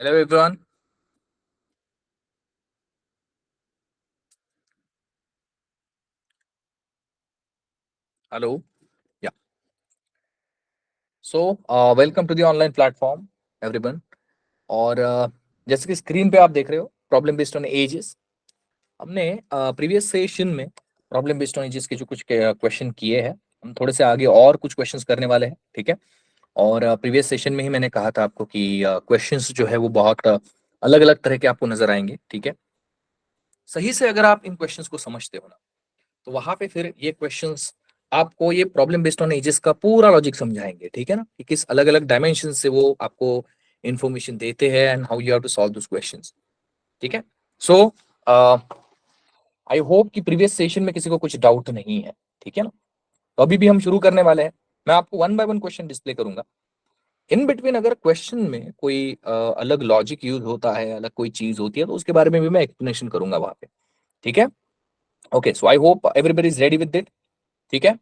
Hello everyone. Hello. Yeah. Welcome to the online platform, everyone. और जैसे कि screen पे आप देख रहे हो प्रॉब्लम बेस्ड ऑन एजेस। हमने प्रीवियस सेशन में प्रॉब्लम बेस्ड ऑन एजेस के जो कुछ क्वेश्चन किए हैं, हम थोड़े से आगे और कुछ क्वेश्चंस करने वाले हैं, ठीक है। और प्रीवियस सेशन में ही मैंने कहा था आपको कि क्वेश्चंस जो है वो बहुत अलग अलग तरह के आपको नजर आएंगे, ठीक है। सही से अगर आप इन क्वेश्चंस को समझते हो ना, तो वहां पे फिर ये क्वेश्चंस आपको ये प्रॉब्लम बेस्ड ऑन एजेस का पूरा लॉजिक समझाएंगे, ठीक है ना, कि किस अलग अलग डायमेंशन से वो आपको इंफॉर्मेशन देते हैं and how you have to solve those questions, ठीक है। सो आई होप कि प्रीवियस सेशन में किसी को कुछ डाउट नहीं है, ठीक है ना। तो अभी भी हम शुरू करने वाले हैं। मैं आपको one by one question display करूंगा। इन बिटवीन अगर क्वेश्चन में कोई अलग लॉजिक यूज होता है, अलग कोई चीज होती है, तो उसके बारे में भी मैं एक्सप्लेनेशन करूंगा वहां पे, ठीक है। Okay, so I hope everybody is ready with it, ठीक है।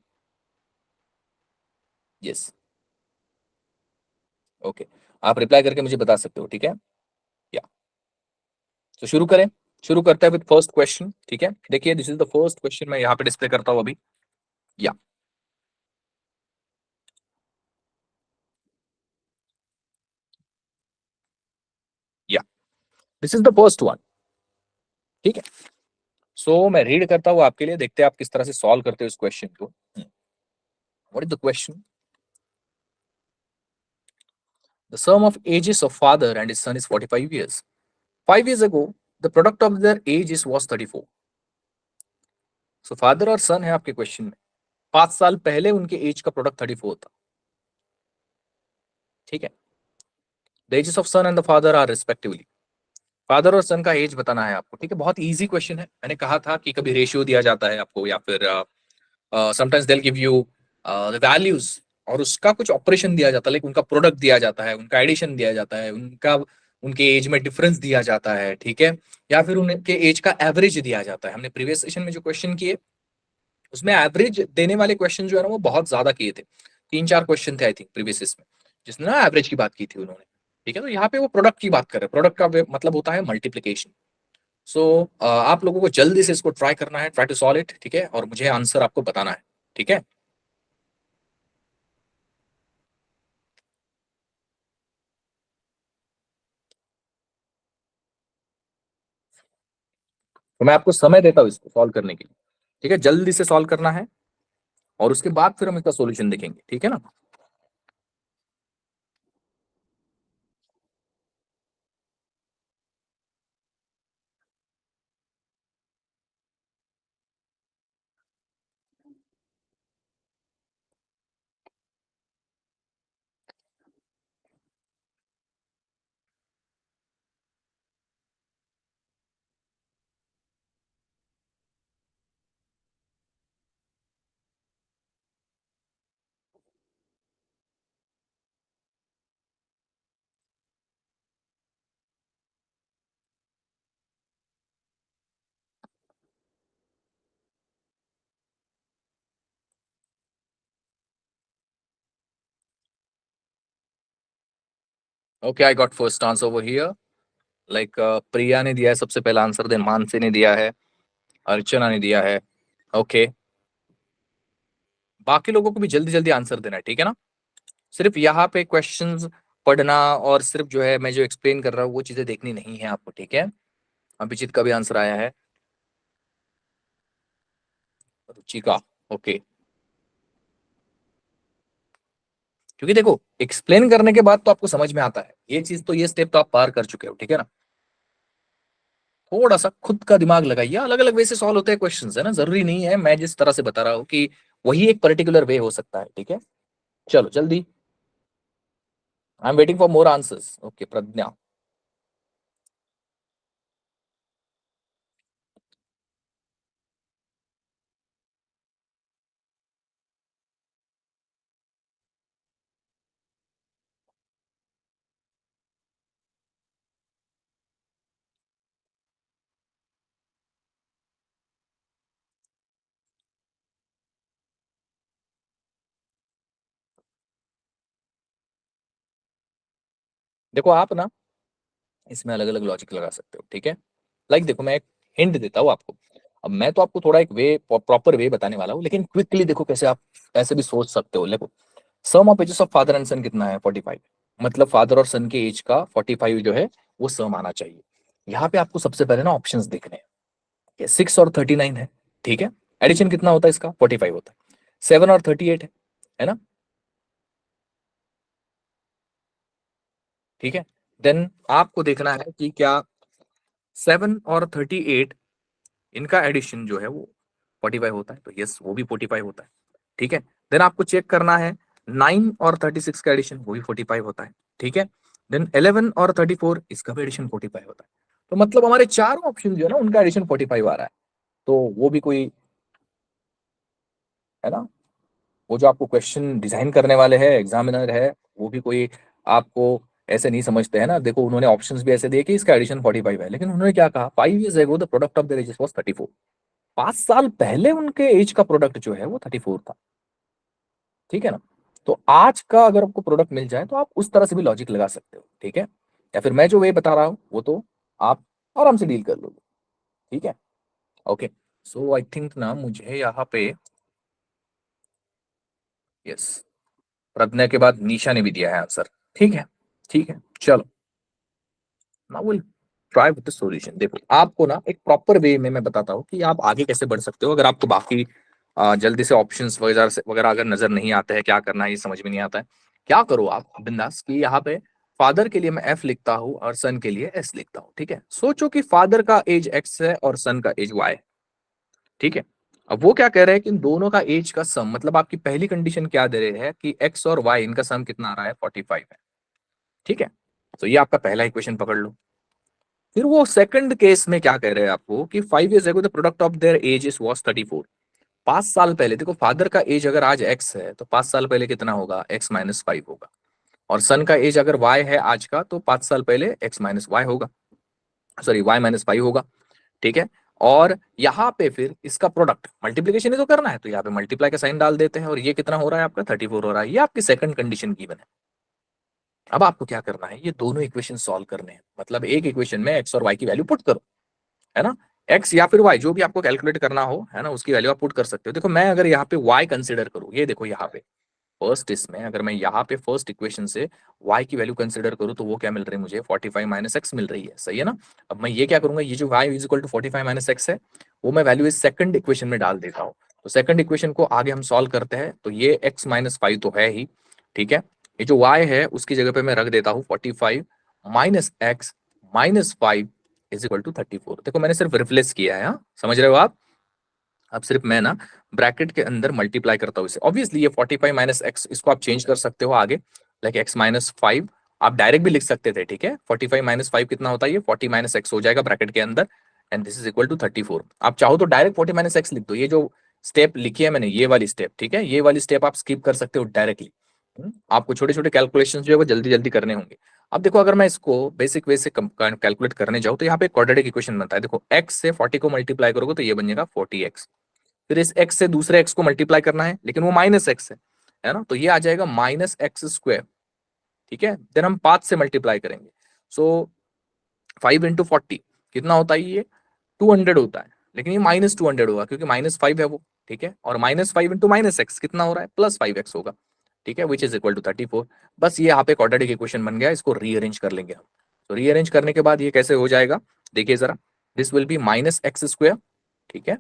यस। ओके, आप रिप्लाई करके मुझे बता सकते हो, ठीक है। या तो शुरू करें। शुरू करते हैं विद फर्स्ट क्वेश्चन, ठीक है। देखिए, this is the first question, मैं यहाँ पे डिस्प्ले करता हूँ अभी। या या this is the first one, ठीक है। सो मैं रीड करता हूँ आपके लिए, देखते हैं आप किस तरह से सॉल्व करते हो इस क्वेश्चन को। What is the question? The sum of ages of father and his son is 45 years. 5 years ago, the product of their ages was 34. So father और सन है आपके क्वेश्चन में। 5 साल पहले उनके एज का प्रोडक्ट 34 था, ठीक है। The ages of son and the father are respectively. Father और सन का एज बताना है आपको, ठीक है। बहुत इजी क्वेश्चन है। मैंने कहा था कि कभी रेशियो दिया जाता है आपको, या फिर sometimes they give you the values, और उसका कुछ ऑपरेशन दिया जाता है, लाइक उनका प्रोडक्ट दिया जाता है, उनका एडिशन दिया जाता है, उनका उनके एज में डिफरेंस दिया जाता है, ठीक है। या फिर उनके एज का एवरेज दिया जाता है। हमने प्रीवियस सेशन में जो क्वेश्चन किए, उसमें एवरेज देने वाले क्वेश्चन जो है ना, वो बहुत ज्यादा किए थे। 3-4 क्वेश्चन थे आई थिंक प्रीवियस में, जिसने ना एवरेज की बात की थी उन्होंने, ठीक है। तो यहाँ पे वो प्रोडक्ट की बात कर रहे हैं। प्रोडक्ट का मतलब होता है मल्टीप्लीकेशन। सो आप लोगों को जल्दी से इसको ट्राई करना है, ट्राई टू सॉल्व इट, ठीक है, और मुझे आंसर आपको बताना है, ठीक है। तो मैं आपको समय देता हूँ इसको सॉल्व करने के लिए, ठीक है। जल्दी से सॉल्व करना है, और उसके बाद फिर हम इसका सॉल्यूशन देखेंगे, ठीक है ना। Okay, I got first answer over here. Like Priya ने दिया है सबसे पहला आंसर, देन मानसी ने दिया है, अर्चना ने दिया है। ओके, बाकी लोगों को भी जल्दी जल्दी आंसर देना है, ठीक है ना। सिर्फ यहाँ पे क्वेश्चंस पढ़ना और सिर्फ जो है मैं जो एक्सप्लेन कर रहा हूँ वो चीजें देखनी नहीं है आपको, ठीक है। अभिजीत का भी आंसर आया है, रुचिका। ओके, क्योंकि देखो, एक्सप्लेन करने के बाद तो आपको समझ में आता है ये चीज, तो ये स्टेप तो आप पार कर चुके हो, ठीक है ना। थोड़ा सा खुद का दिमाग लगाइए। अलग अलग वे से सॉल्व होते हैं क्वेश्चंस, है ना। जरूरी नहीं है मैं जिस तरह से बता रहा हूँ कि वही एक पर्टिकुलर वे हो सकता है, ठीक है। चलो जल्दी, I am waiting for more answers. Okay, Pragya. देखो आप ना, इसमें अलग अलग लॉजिक लगा सकते हो, ठीक है। लाइक देखो मैं एक हिंट देता हूँ आपको। अब मैं तो आपको थोड़ा एक वे प्रॉपर वे बताने वाला हूँ, लेकिन क्विकली देखो कैसे आप ऐसे भी सोच सकते हो। देखो sum of ages of father and son कितना है, 45। मतलब फादर और सन के एज का 45 जो है वो सम आना चाहिए। यहाँ पे आपको सबसे पहले ना ऑप्शंस देखने हैं। 6 और 39 है, ठीक है। एडिशन कितना होता है इसका, 45 होता है। 7 और 38 है ना, ठीक है। देन आपको देखना है कि क्या 7 और 38 इनका एडिशन जो है वो 45 होता है, तो यस वो भी 45 होता है, ठीक है। देन आपको चेक करना है 9 और 36 का एडिशन, वो भी 45 होता है, ठीक है। देन 11 और 34 इसका भी एडिशन 45 होता है। तो मतलब हमारे चारों ऑप्शन जो है ना उनका एडिशन 45 आ रहा है। तो वो भी कोई है ना, वो जो आपको क्वेश्चन डिजाइन करने वाले हैं एग्जामिनर है, वो भी कोई आपको ऐसे नहीं समझते हैं ना। देखो उन्होंने ऑप्शंस भी ऐसे दिए कि इसका एडिशन 45 है, लेकिन उन्होंने क्या कहा, 5 years ago the product of their edges was 34। 5 साल पहले उनके एज का प्रोडक्ट जो है वो 34 था, ठीक है ना। तो आज का अगर आपको प्रोडक्ट मिल जाए तो आप उस तरह से भी लॉजिक लगा सकते हो, ठीक है। या फिर मैं जो वे बता रहा हूँ वो तो आप आराम से डील कर लोगे, ठीक है। ओके, सो आई थिंक ना मुझे यहाँ पे यस प्रज्ञा के बाद निशा ने भी दिया है आंसर, ठीक है। ठीक है चलो, now will try with the solution. देखो आपको ना एक प्रॉपर वे में मैं बताता हूँ कि आप आगे कैसे बढ़ सकते हो। अगर आपको बाकी जल्दी से ऑप्शंस वगैरह वगैरह अगर नजर नहीं आता है, क्या करना है ये समझ में नहीं आता है, क्या करो आप बिंदास कि यहाँ पे फादर के लिए मैं एफ लिखता हूँ और सन के लिए एस लिखता हूँ, ठीक है। सोचो कि फादर का एज एक्स है और सन का एज वाई, ठीक है। अब वो क्या कह रहे हैं कि इन दोनों का एज का सम, मतलब आपकी पहली कंडीशन क्या दे रहे हैं कि एक्स और वाई इनका सम कितना आ रहा है, 45 है, ठीक है। तो ये आपका पहला इक्वेशन पकड़ लो। फिर वो सेकंड केस में क्या कह रहे हैं आपको कि 5 years ago the product of their edges was 34। 5 साल पहले, देखो फादर का एज अगर आज एक्स है तो 5 साल पहले कितना होगा, x-5 होगा। और सन का एज अगर y है आज का तो 5 साल पहले x-y होगा, सॉरी y-5 होगा, ठीक है। और यहाँ पे फिर इसका प्रोडक्ट मल्टीप्लीकेशन ही तो करना है, तो यहाँ पे मल्टीप्लाई का साइन डाल देते हैं और ये कितना हो रहा है आपका 34 हो रहा है। ये आपकी सेकंड कंडीशन गिवन है। अब आपको क्या करना है, ये दोनों इक्वेशन सॉल्व करने हैं। मतलब एक इक्वेशन में एक्स और वाई की वैल्यू पुट करो, है ना। एक्स या फिर वाई जो भी आपको कैलकुलेट करना हो, है ना, उसकी वैल्यू आप पुट कर सकते हो। देखो मैं अगर यहाँ पे वाई कंसिडर करूँ, ये देखो यहाँ पे फर्स्ट इसमें अगर मैं यहाँ पे फर्स्ट इक्वेशन से y की वैल्यू कंसिडर करूँ तो वो क्या मिल रही है मुझे, 45 माइनस एक्स मिल रही है, सही है ना। अब मैं ये क्या करूंगा, ये जो y is equal to 45 minus x है वो मैं वैल्यू इस सेकंड इक्वेशन में डाल देता हूँ। तो सेकंड इक्वेशन को आगे हम सॉल्व करते हैं, तो ये x-5 तो है ही, ठीक है। ये जो y है उसकी जगह पे मैं रख देता हूँ 45 minus x minus 5 is equal to 34। देखो मैंने सिर्फ रिप्लेस किया है, हाँ समझ रहे हो आप। अब सिर्फ मैं ना ब्रैकेट के अंदर मल्टीप्लाई करता हूँ इसे। ऑब्वियसली ये 45 माइनस एक्स इसको आप चेंज कर सकते हो आगे, लाइक x-5 आप डायरेक्ट भी लिख सकते थे, ठीक है। 45 माइनस 5 कितना होता है, ये 40 माइनस एक्स हो जाएगा ब्रैकेट के अंदर, and this is equal to 34। आप चाहो तो डायरेक्ट 40 माइनस एक्स लिख दो, ये जो स्टेप लिखी है मैंने ये वाली स्टेप, ठीक है, ये वाली स्टेप आप स्किप कर सकते हो डायरेक्टली। आपको छोटे छोटे कैलकुलेशन जो है वो जल्दी जल्दी करने होंगे। अब देखो अगर मैं इसको बेसिक वे से कैलकुलेट करने जाऊँ तो यहाँ पे क्वाड्रेटिक इक्वेशन बनता है। देखो x से 40 को मल्टीप्लाई करोगे तो ये बन जाएगा 40x। फिर इस x से दूसरे x को मल्टीप्लाई करना है, लेकिन वो माइनस एक्स है ना, तो ये आ जाएगा माइनस एक्स स्क्वायर, ठीक है। देन हम 5 से मल्टीप्लाई करेंगे, सो 5 into 40 कितना होता है, ये 200 होता है, लेकिन ये -200 होगा क्योंकि -5 है वो, ठीक है। और -5 इंटू माइनस एक्स कितना हो रहा है, +5x होगा, ठीक है, विच इज इक्वल टू 34। बस ये यहाँ पे क्वाड्रेटिक इक्वेशन बन गया, इसको रीअरेंज कर लेंगे हम। तो रीअरेंज करने के बाद ये कैसे हो जाएगा, देखिए जरा, this will be minus x square, ठीक है,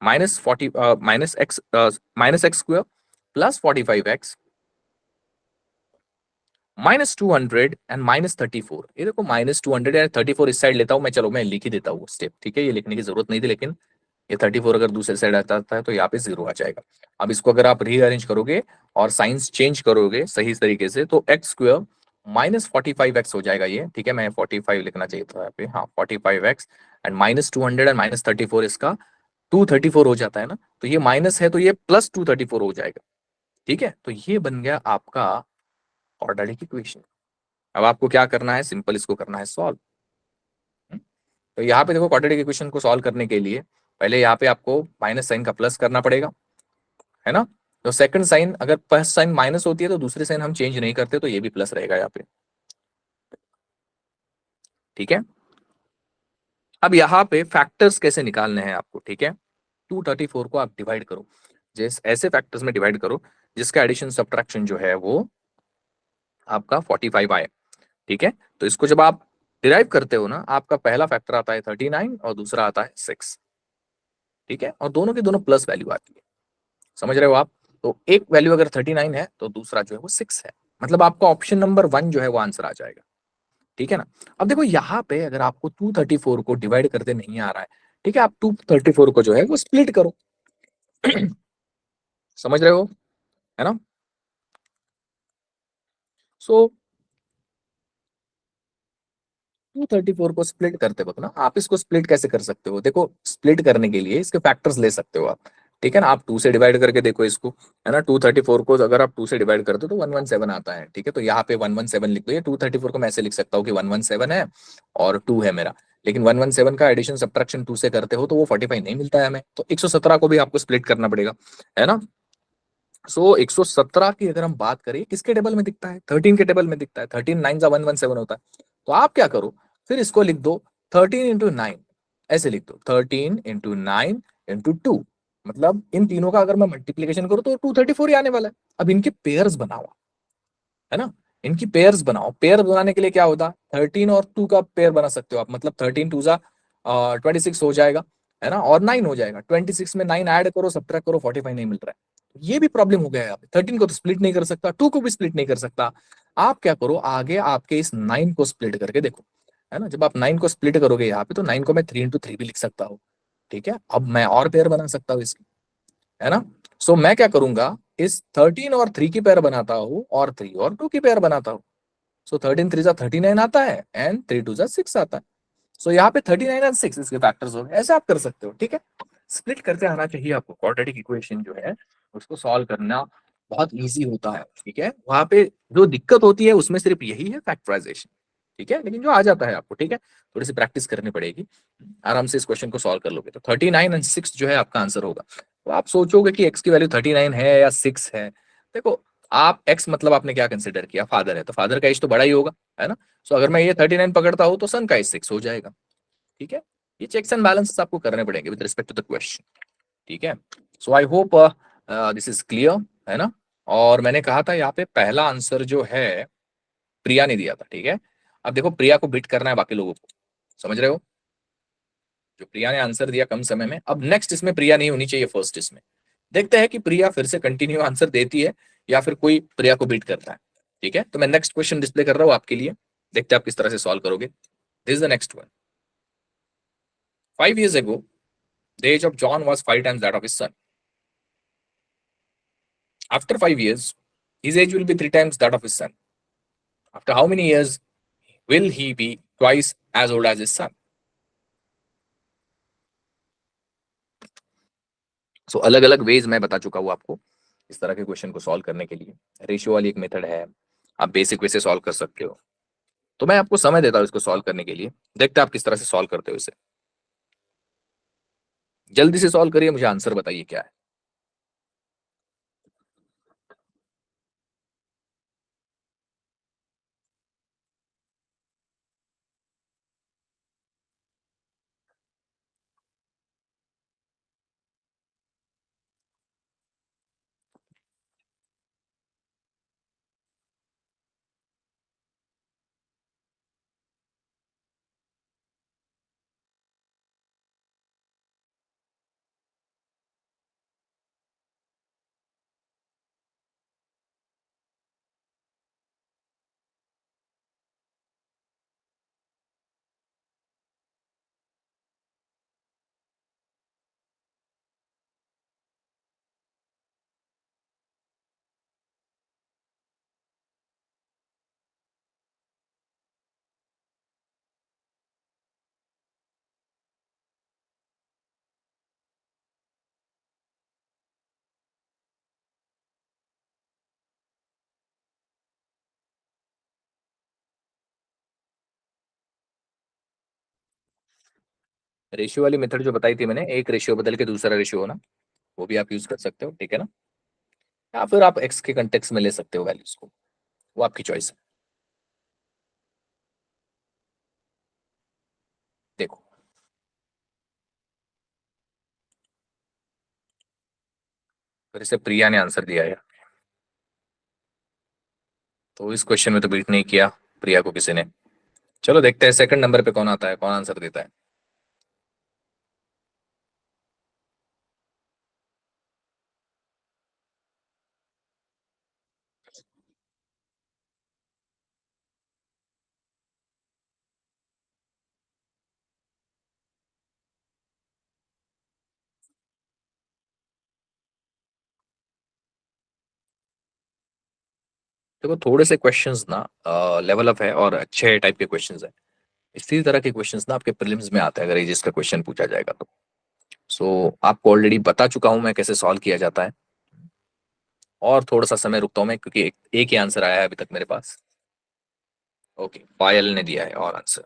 -40 minus x square plus 45x -200 and -34। ये देखो -200 एंड 34 इस साइड लेता हूं मैं, चलो मैं लिख ही देता हूँ स्टेप, ठीक है, ये लिखने की जरूरत नहीं थी, लेकिन ये 34 अगर दूसरे साइड आता है तो यहाँ पे 0 आ जाएगा। अब इसको अगर आप रीअरेंज करोगे और साइंस चेंज करोगे सही तरीके से तो एक्स स्क्वायर -45x हो जाएगा ये, ठीक है। मैं 45 लिखना चाहिए था यहाँ पे, हाँ 45x एंड -200 एंड -34 इसका 234 हो जाता है ना, तो ये माइनस है तो ये प्लस 234 हो जाएगा, ठीक है। तो ये बन गया आपका क्वाड्रेटिक इक्वेशन। अब आपको क्या करना है, सिंपल इसको करना है सॉल्व। तो यहाँ पे देखो क्वाड्रेटिक इक्वेशन को सॉल्व करने के लिए पहले यहाँ पे आपको माइनस साइन का प्लस करना पड़ेगा, है ना। तो सेकंड साइन, अगर फर्स्ट साइन माइनस होती है तो दूसरी साइन हम चेंज नहीं करते, तो ये भी प्लस रहेगा यहाँ पे, ठीक है। अब यहाँ पे फैक्टर्स कैसे निकालने हैं आपको, ठीक है। 234 को आप डिवाइड करो, जैसे ऐसे फैक्टर्स में डिवाइड करो जिसका एडिशन सब्ट्रैक्शन जो है वो आपका 45 आए, ठीक है। तो इसको जब आप डिराइव करते हो ना, आपका पहला फैक्टर आता है 39 और दूसरा आता है 6, ठीक है। और दोनों की दोनों प्लस वैल्यू आती है, समझ रहे हो आप। तो एक वैल्यू अगर 39 है तो दूसरा जो है वो 6 है, मतलब आपका ऑप्शन नंबर 1 जो है वो आंसर आ जाएगा, ठीक है ना। अब देखो यहाँ पे अगर आपको 234 को डिवाइड करते नहीं आ रहा है, ठीक है, आप 234 को जो है वो स्प्लिट करो। समझ रहे हो, है ना। सो 234 को स्प्लिट करते वक्त ना, आप इसको स्प्लिट कैसे कर सकते हो, देखो स्प्लिट करने के लिए इसके फैक्टर्स ले सकते हो आप, ठीक है ना। आप 2 से डिवाइड करके देखो इसको, है ना। 234 को अगर आप 2 से डिवाइड करते हो तो 117 आता है, ठीक है। तो यहाँ पे 117 लिख दो, ये 234 को मैं ऐसे लिख सकता हूँ कि 117 है और 2 है मेरा, लेकिन 117 का एडिशन सब्ट्रैक्शन 2 से करते हो तो वो 45 नहीं मिलता है हमें, तो 117 को भी आपको स्प्लिट करना पड़ेगा, है ना। सो 117 की अगर हम बात करें किसके टेबल में दिखता है, 13 के टेबल में दिखता है, 13 9 जा 117 होता है। तो आप क्या करो, फिर इसको लिख दो 13 into 9, ऐसे लिख दो 13 into 9 into 2, मतलब इन तीनों का अगर मैं मल्टीप्लीकेशन करूं तो 234 ही आने वाला है। अब इनके पेयर्स बनाओ, है ना, इनकी पेयर्स बनाओ। पेयर बनाने के लिए क्या होता है, 13 और 2 का पेयर बना सकते हो आप, मतलब 13 2 जा 26 हो जाएगा, है ना, और 9 हो जाएगा। 26 में 9 ऐड करो, सब्ट्रैक्ट करो, 45 नहीं मिल रहा है। ये भी प्रॉब्लम हो गया है यहाँ पे, 13 को तो स्प्लिट नहीं कर सकता, 2 को भी स्प्लिट नहीं कर सकता। आप क्या करो, आगे आपके इस 9 को स्प्लिट करके देखो, है ना। जब आप 9 को स्प्लिट करोगे यहाँ पे, तो 9 को मैं 3 into 3 भी लिख सकता हूँ, ठीक है। अब मैं और पेयर बना सकता हूँ इसकी, है ना। सो मैं क्या करूंगा, इस 13 और 3 की पेयर बनाता हूँ और 3 और 2 की पेयर बनाता हूँ। सो 13 3 जा 39 आता है एंड 3 2 जा 6 आता है। सो यहाँ पे 39 एंड 6 इसके फैक्टर्स हो गए, ऐसे आप कर सकते हो, ठीक है। स्प्लिट करते आना चाहिए आपको, क्वाड्रेटिक इक्वेशन जो है उसको सॉल्व करना बहुत इजी होता है, ठीक है। वहां पे जो दिक्कत होती है उसमें सिर्फ यही है फैक्टराइजेशन, ठीक है, लेकिन जो आ जाता है आपको, ठीक है, थोड़ी सी प्रैक्टिस करनी पड़ेगी, आराम से इस क्वेश्चन को सॉल्व कर लोगे। तो 39 एंड 6 जो है आपका आंसर होगा। तो आप सोचोगे कि एक्स की वैल्यू 39 है या 6 है, देखो आप एक्स मतलब आपने क्या कंसिडर किया, फादर है तो फादर का एज तो बड़ा ही होगा, है ना। सो अगर मैं ये 39 पकड़ता हूँ तो सन का एज 6 हो जाएगा, ठीक है। ये चेक्स एंड बैलेंसेस आपको करने पड़ेंगे with respect to the question, ठीक है। So I hope this is clear, है ना। और मैंने कहा था यहाँ पे पहला आंसर जो है प्रिया ने दिया था, ठीक है। अब देखो प्रिया को बीट करना है बाकी लोगों को, समझ रहे हो। जो प्रिया ने आंसर दिया कम समय में, अब नेक्स्ट इसमें प्रिया नहीं होनी चाहिए फर्स्ट इसमें। देखते हैं कि प्रिया फिर से कंटिन्यू आंसर देती है या फिर कोई प्रिया को बीट करता है, ठीक है। तो मैं नेक्स्ट क्वेश्चन डिस्प्ले कर रहा हूँ आपके लिए, देखते हैं आप किस तरह से सॉल्व करोगे। This is the next one. 5 years ago, the age of John was 5 times that of his son. After 5 years, his age will be 3 times that of his son. After how many years will he be twice as old as his son? सो अलग अलग veg मैं बता चुका हूँ आपको इस तरह के क्वेश्चन को सॉल्व करने के लिए। रेशियो वाली एक मेथड है, आप बेसिक वे से सॉल्व कर सकते हो। तो मैं आपको समय देता हूँ इसको सॉल्व करने के लिए, देखते हैं आप किस तरह से सॉल्व करते हो इसे। जल्दी से सॉल्व करिए, मुझे आंसर बताइए क्या है। रेशियो वाली मेथड जो बताई थी मैंने, एक रेशियो बदल के दूसरा रेशियो होना, वो भी आप यूज कर सकते हो, ठीक है ना। या फिर आप एक्स के कंटेक्स में ले सकते हो वैल्यूज को, वो आपकी चॉइस है। फिर इसे प्रिया ने आंसर दिया है, तो इस क्वेश्चन में तो बीट नहीं किया प्रिया को किसी ने। चलो देखते हैं सेकंड नंबर पे कौन आता है, कौन आंसर देता है। देखो थोड़े से क्वेश्चंस ना लेवल अप है और अच्छे टाइप के क्वेश्चंस है। इसी तरह के क्वेश्चंस ना आपके प्रीलिम्स में आते हैं, अगर एजिस का क्वेश्चन पूछा जाएगा तो। सो आपको ऑलरेडी बता चुका हूं मैं कैसे सॉल्व किया जाता है। और थोड़ा सा समय रुकता हूं मैं, क्योंकि एक ही आंसर आया है अभी तक मेरे पास। ओके, पायल ने दिया है और आंसर।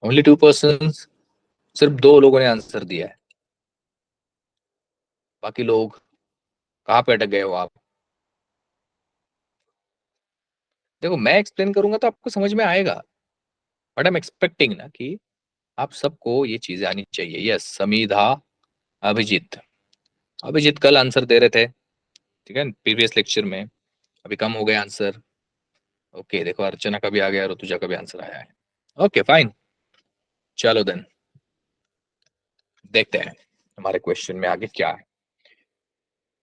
ओनली 2 पर्सन, सिर्फ 2 लोगों ने आंसर दिया है। बाकी लोग कहाँ पे अटक गए हो आप? देखो मैं एक्सप्लेन करूंगा तो आपको समझ में आएगा, बट आई एम एक्सपेक्टिंग ना कि आप सबको ये चीजें आनी चाहिए। यस, समीधा, अभिजीत। अभिजीत कल आंसर दे रहे थे, ठीक है, प्रीवियस लेक्चर में। अभी कम हो गए आंसर। ओके, देखो अर्चना का भी आ गया, ऋतुजा का भी आंसर आया है। ओके फाइन, चलो देन देखते हैं हमारे क्वेश्चन में आगे क्या है।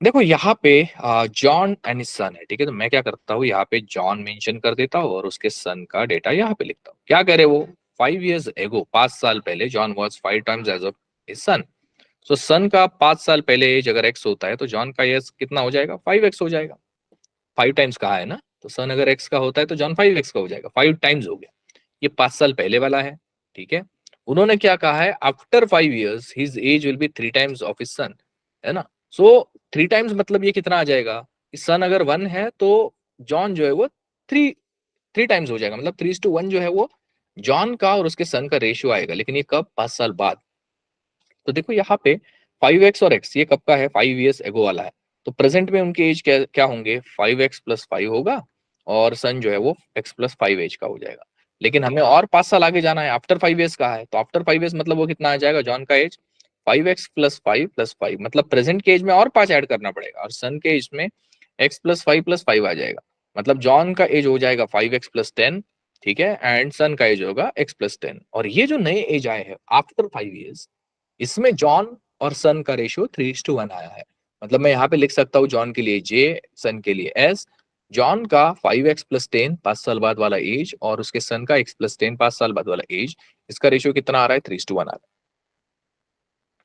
देखो यहाँ पे जॉन एंड सन है, ठीक है। तो मैं क्या करता हूँ, यहाँ पे जॉन मेंशन कर देता हूँ और उसके सन का डेटा यहाँ पे लिखता हूँ। क्या करे वो, 5 years एगो, 5 साल पहले John was 5 times age of his son. So son का 5 साल पहले एज अगर एक्स होता है तो जॉन का एज कितना हो जाएगा, 5x हो जाएगा। 5 times कहा है ना, तो सन अगर एक्स का होता है तो जॉन 5x का हो जाएगा, 5 times हो गया। ये 5 साल पहले वाला है, ठीक है। उन्होंने क्या कहा है, after 5 years his age will be 3 times of his सन, है ना। सो 3 times मतलब ये कितना आ जाएगा, कि सन अगर 1 है तो जॉन जो है वो 3 3 times हो जाएगा, मतलब 3:1 जो है वो जॉन का और उसके सन का रेशियो आएगा। लेकिन ये कब, 5 साल बाद। तो देखो यहाँ पे 5x और x ये कब का है, 5 years एगो वाला है। तो प्रेजेंट में उनके एज क्या क्या होंगे, 5x+5 होगा, और सन जो है वो x+5 एज का हो जाएगा। लेकिन हमें और 5 साल आगे जाना है, आफ्टर 5 years का है, तो आफ्टर 5 years मतलब वो कितना आ जाएगा, जॉन का एज 5x+5+5, मतलब प्रेजेंट के एज में और 5 ऐड करना पड़ेगा, और सन के एज में x+5+5 आ जाएगा। मतलब जॉन का एज हो जाएगा 5x+10, ठीक है, एंड सन का एज होगा x+10। और ये जो नए एज आए हैं आफ्टर 5 years, इसमें जॉन और सन का रेशियो 3:1 आया है। मतलब मैं यहाँ पे लिख सकता हूँ जॉन के लिए जे, सन के लिए एस। जॉन का 5x+10 5 साल बाद वाला एज, और उसके सन का x+10 5 साल बाद वाला एज, इसका रेशियो कितना आ रहा है, 3:1 आ रहा है।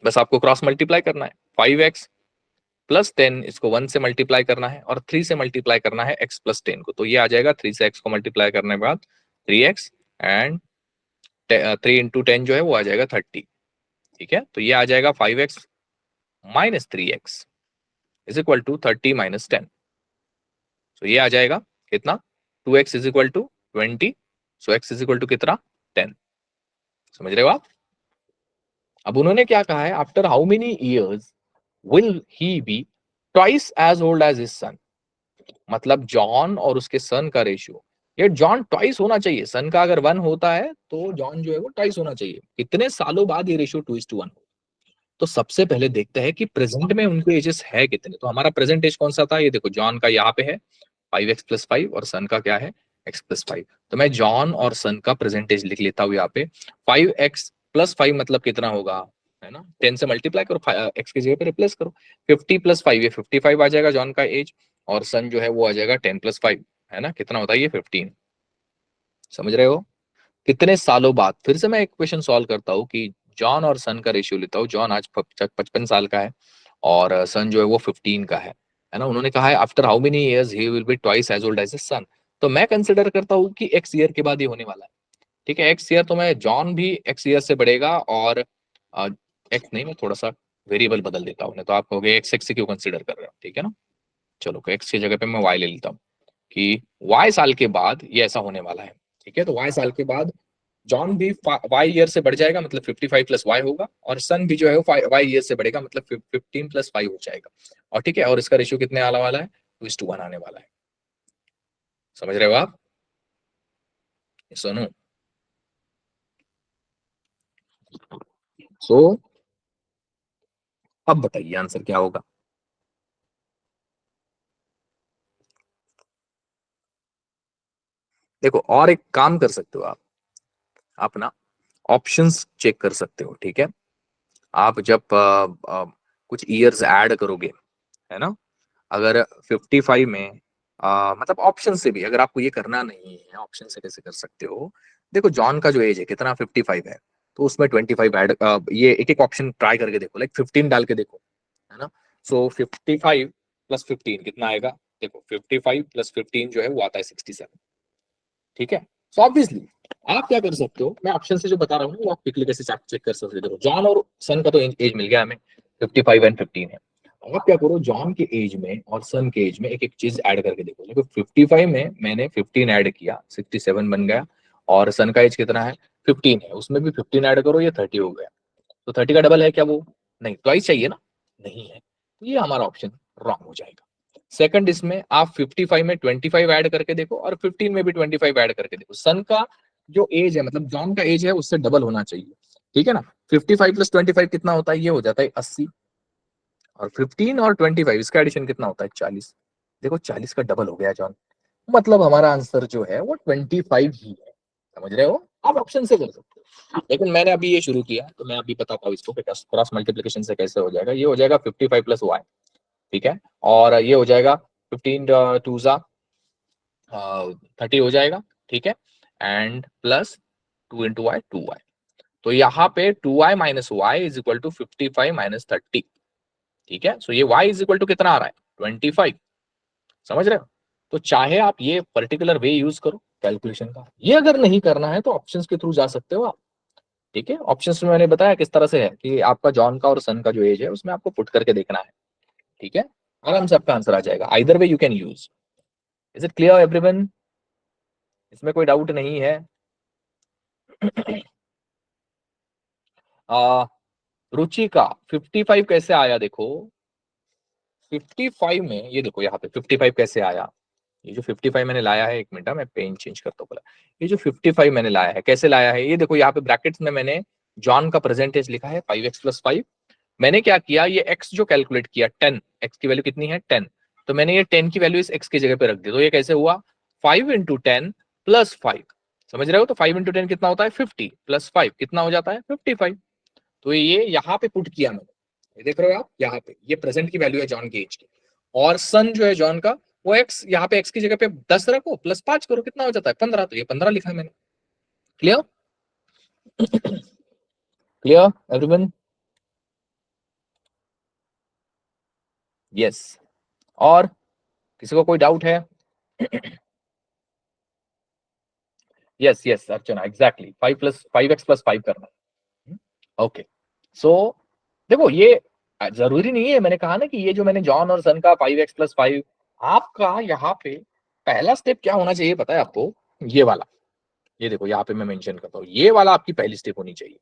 बस आपको क्रॉस मल्टीप्लाई करना है, 5x+10 इसको 1 से मल्टीप्लाई करना है, और 3 से मल्टीप्लाई करना है x+10 को। तो ये आ जाएगा 3 से x को मल्टीप्लाई करने के बाद 3x, एंड 3 × 10 जो है वो आ जाएगा 30, ठीक है। तो ये आ जाएगा 5x-3x इज इक्वल टू 30-10। तो ये आ जाएगा कितना, 2x = 20, so x is equal to कितना, 10। समझ रहे हो आप? अब उन्होंने क्या कहा है, after how many years will he be twice as old as his son. मतलब जॉन और उसके सन का रेशियो, ये जॉन ट्वाइस होना चाहिए, सन का अगर 1 होता है तो जॉन जो है वो ट्वाइस होना चाहिए। कितने सालों बाद ये रेशियो 2:1 हो। तो सबसे पहले देखते हैं कि प्रेजेंट में उनके एजेस है कितने। तो हमारा प्रेजेंट एज कौन सा था, ये देखो जॉन का यहाँ पे है 5x+5, और सन का क्या है, x+5। तो मैं जॉन और सन का प्रेजेंट एज लिख लेता हूँ यहाँ पे। 5x+5 मतलब कितना होगा, है ना, 10 से मल्टीप्लाई करो, एक्स की जगह पे रिप्लेस करो। 50+5 ये 55 आ जाएगा जॉन का एज, और सन जो है वो आ जाएगा 10+5, है ना, कितना होता है ये 15। समझ रहे हो? कितने सालों बाद, फिर से मैं एक क्वेश्चन सॉल्व करता हूँ कि जॉन और सन का रेशियो लेता हूँ। जॉन आज 55 साल का है, और सन जो है वो 15 का है। है ना, उन्होंने कहा है after how many years he will be twice as old as his son, तो मैं कंसिडर करता हूँ कि एक्स ईयर के बाद ही होने वाला है। ठीक है, एक्स ईयर तो मैं जॉन भी एक्स ईयर से बढ़ेगा, और एक्स नहीं, मैं थोड़ा सा वेरिएबल बदल देता हूँ, तो आप कहोगे एक्स एक्स से क्यों कंसिडर कर रहे हो, ठीक है ना। चलो एक्स की जगह पे मैं वाई ले लेता हूँ कि वाई साल के बाद ये ऐसा होने वाला है। ठीक है, तो वाई साल के बाद जॉन भी वाई ईयर से बढ़ जाएगा, मतलब 55 प्लस वाई होगा, और सन भी जो है वो वाई ईयर से बढ़ेगा, मतलब 15 प्लस 5 हो जाएगा। और ठीक है, और इसका रेशियो कितने आने वाला है, 2:1 आने वाला है। समझ रहे हो आप, सुनो। सो अब बताइए आंसर क्या होगा। देखो, और एक काम कर सकते हो आप ना ऑप्शंस चेक कर सकते हो। ठीक है, आप जब कुछ ईयर्स ऐड करोगे, है ना, अगर 55 में मतलब ऑप्शन से भी अगर आपको ये करना नहीं है, ऑप्शन से कैसे कर सकते हो। देखो जॉन का जो एज है कितना, 55 है, तो उसमें 25 ऐड, ये एक एक ऑप्शन ट्राई करके देखो, लाइक 15 डाल के देखो, है ना। सो 55 प्लस 15 कितना आएगा, देखो 55 प्लस 15 जो है वो आता है 67। ठीक है, सो ऑब्वियसली आप क्या कर सकते हो, मैं ऑप्शन से जो बता रहा हूँ वो आप क्विकली कैसे चेक कर सकते हो। देखो जॉन और सन का तो एज मिल गया हमें, 55 एंड 15 है। आप क्या करो, जॉन के एज में और सन के एज में एक एक चीज ऐड करके देखो। देखो 55 में मैंने 15 ऐड किया, 67 बन गया, और सन का एज कितना है, 15 है, उसमें भी 15 ऐड करो, ये 30 हो गया। तो 30 का डबल है क्या वो, नहीं, ट्वाइस चाहिए ना, नहीं है, तो ये हमारा ऑप्शन रॉन्ग हो जाएगा। सेकंड, इसमें आप 55 में 25 ऐड करके देखो, और 15 में भी 25 ऐड करके देखो। सन का जो एज है, मतलब जॉन का एज है, उससे डबल होना चाहिए। ठीक है ना, 55 प्लस 25 कितना होता है, ये हो जाता है 80, और 15 और 25 इसका एडिशन कितना होता है, 40। देखो 40 का डबल हो गया जॉन, मतलब हमारा आंसर जो है वो 25 ही है। समझ रहे हो, आप ऑप्शन से कर सकते हो, लेकिन मैंने अभी ये शुरू किया तो मैं अभी बताता हूँ इसको क्रॉस मल्टीप्लीकेशन से कैसे हो जाएगा। ये हो जाएगा 55 प्लस वाई, ठीक है, और ये हो जाएगा 15 टू जा 30 हो जाएगा, ठीक है, and plus 2 into Y, 2y। तो यहाँ पे 2y minus y is equal to 55 minus 30। ठीक है, सो ये y इज इक्वल टू कितना आ रहा है, 25। समझ रहे हो, तो चाहे आप ये पर्टिकुलर वे यूज करो कैलकुलेशन का, ये अगर नहीं करना है तो ऑप्शंस के थ्रू जा सकते हो आप। ठीक है, ऑप्शंस में मैंने बताया किस तरह से है कि आपका जॉन का और सन का जो एज है उसमें आपको पुट करके देखना है। ठीक है, आराम से आपका आंसर आ जाएगा, either way you can use. Is it clear everyone, इसमें कोई डाउट नहीं है। आ, रुचि का 55 कैसे आया, देखो 55 में ये देखो यहाँ पे 55 कैसे आया। ये जो 55 मैंने लाया है, एक मिनट मैं पेन चेंज करता हूँ बोला। ये जो 55 मैंने लाया है कैसे लाया है, ये देखो यहाँ पे ब्रैकेट्स में मैंने जॉन का परसेंटेज लिखा है 5x+5। मैंने क्या किया, ये x जो कैलकुलेट किया 10, x की वैल्यू कितनी है 10, तो मैंने ये 10 की वैल्यू इस x की जगह पे रख दी, तो ये कैसे हुआ 5 इंटू 10 प्लस 5। समझ रहे हो, तो 5 इंटू 10 कितना होता है 50, प्लस 5 कितना हो जाता है 55। तो ये यहाँ पे पुट किया मैंने, ये देख रहे हो आप, यहाँ पे ये प्रेजेंट की वैल्यू है जॉन की एज की, और सन जो है जॉन का वो एक्स, यहाँ पे एक्स की जगह पे 10 रखो, प्लस 5 करो, कितना हो जाता है 15, तो ये 15 लिखा है मैंने। Clear, clear everyone, yes. और किसी को कोई डाउट है? यस यस अर्चना, एग्जैक्टली 5x+5 करना है। ओके, सो देखो ये जरूरी नहीं है, मैंने कहा ना कि ये जो मैंने जॉन और सन का 5x+5, आपका यहाँ पे पहला स्टेप क्या होना चाहिए पता है आपको, ये वाला, ये देखो यहाँ पे मैं मेंशन करता हूँ, ये वाला आपकी पहली स्टेप होनी चाहिए,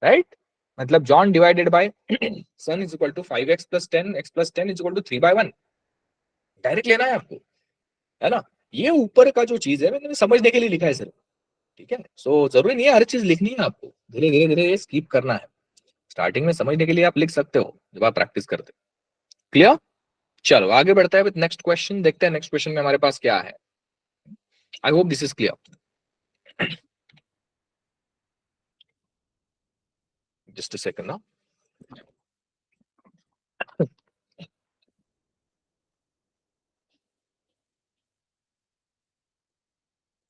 राइट। मतलब John divided by son is equal to 5x+10, x+10 is equal to 3/1, direct लेना है आपको, है ना। ये ऊपर का जो चीज है मैंने समझने के लिए लिखा है सिर्फ। ठीक है, सो जरूरी नहीं है हर चीज लिखनी है आपको, धीरे धीरे धीरे स्कीप करना है। स्टार्टिंग में समझने के लिए आप लिख सकते हो जब आप प्रैक्टिस करते हो। क्लियर, चलो आगे बढ़ता है विद नेक्स्ट क्वेश्चन, देखते हैं नेक्स्ट क्वेश्चन में हमारे पास क्या है। I hope this is clear. Just a second ना।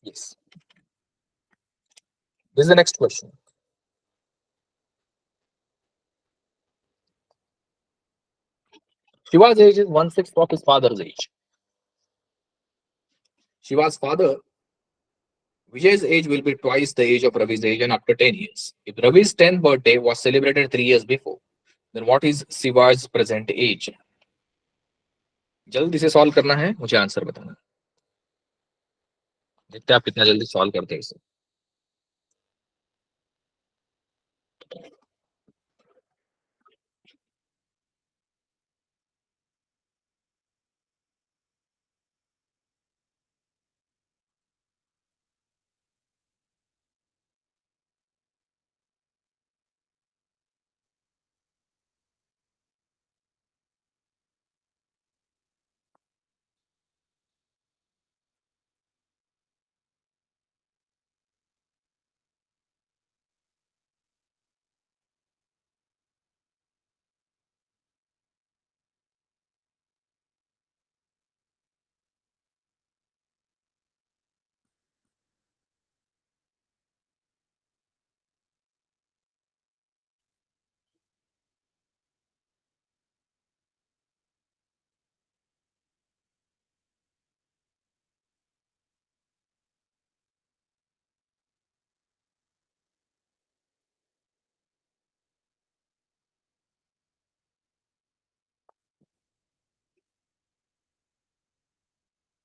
Yes, this is the next question. Shiva's age is 1/6 of his father's age. Shiva's father, Vijay's age will be twice the age of Ravi's age and after 10 years. If Ravi's 10th birthday was celebrated 3 years before, then what is Shiva's present age? जल्दी से solve करना है, मुझे answer बताना। देखते हैं आप कितना जल्दी सॉल्व करते हैं इसे।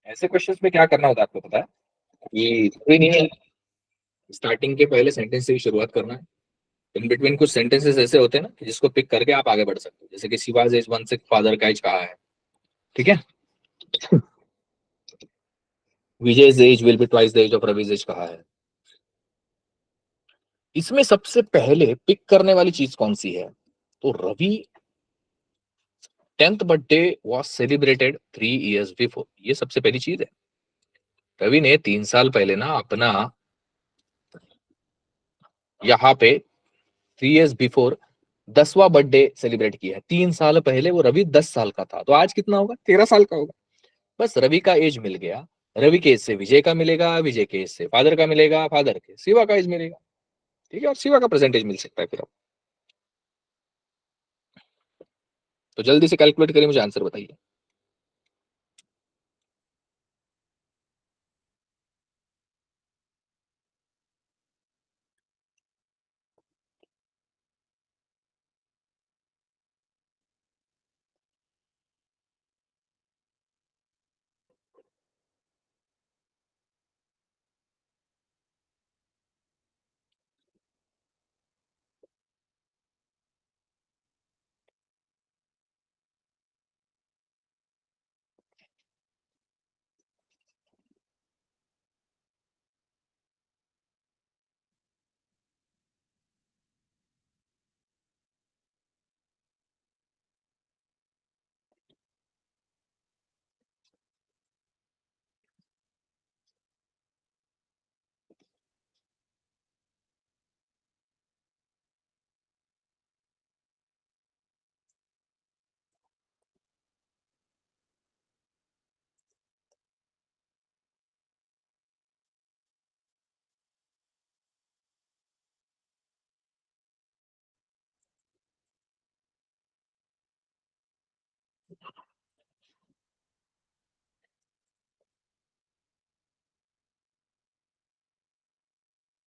ऐसे क्वेश्चंस में क्या करना होता है आपको पता है? ये कोई नहीं है, स्टार्टिंग के पहले सेंटेंस से ही शुरुआत करना है। इन बिटवीन कुछ सेंटेंसेस ऐसे होते हैं ना कि जिसको पिक करके आप आगे बढ़ सकते हो, जैसे कि शिवाज एज 1/6 फादर का एज कहा है, ठीक है। Vijay's age will be twice the age of Ravi's age कहा है। इसमें सबसे पहले पिक करने वाली चीज कौन सी है? तो Ravi 10th birthday was celebrated 3 years before, ये सबसे पहली चीज है। रवि ने 3 साल पहले ना अपना यहाँ पे 3 years बिफोर 10वां बर्थडे सेलिब्रेट किया है। 3 साल पहले वो रवि 10 साल का था, तो आज कितना होगा? 13 साल का होगा। बस रवि का एज मिल गया, रवि के एज से विजय का मिलेगा, विजय के एज से फादर का मिलेगा, फादर के शिवा का एज मिलेगा, ठीक है। और शिवा का परसेंटेज मिल सकता है फिर अब। तो जल्दी से कैलकुलेट करिए, मुझे आंसर बताइए।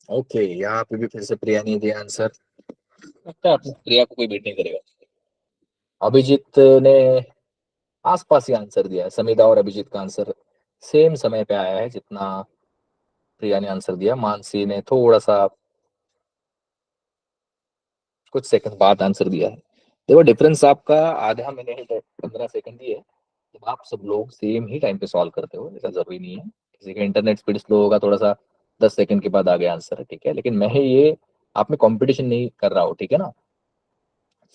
ओके, यहाँ पे भी फिर से प्रिया ने दिया आंसर। लगता है अपनी प्रिया को कोई बीट नहीं करेगा। अभिजीत ने आसपास ही आंसर दिया है। समीदा और अभिजीत का आंसर सेम समय पे आया है जितना प्रिया ने आंसर दिया। मानसी ने थोड़ा सा कुछ सेकंड बाद आंसर दिया है। देखो डिफरेंस आपका आधा मिनट 15 सेकंड ही है। जब आप सब लोग सेम ही टाइम पे सॉल्व करते हो, ऐसा जरूरी नहीं है। किसी का इंटरनेट स्पीड स्लो होगा, थोड़ा सा 10 सेकंड के बाद आ गया आंसर, ठीक है। लेकिन मैं ये आप में कंपटीशन नहीं कर रहा हूँ, ठीक है ना।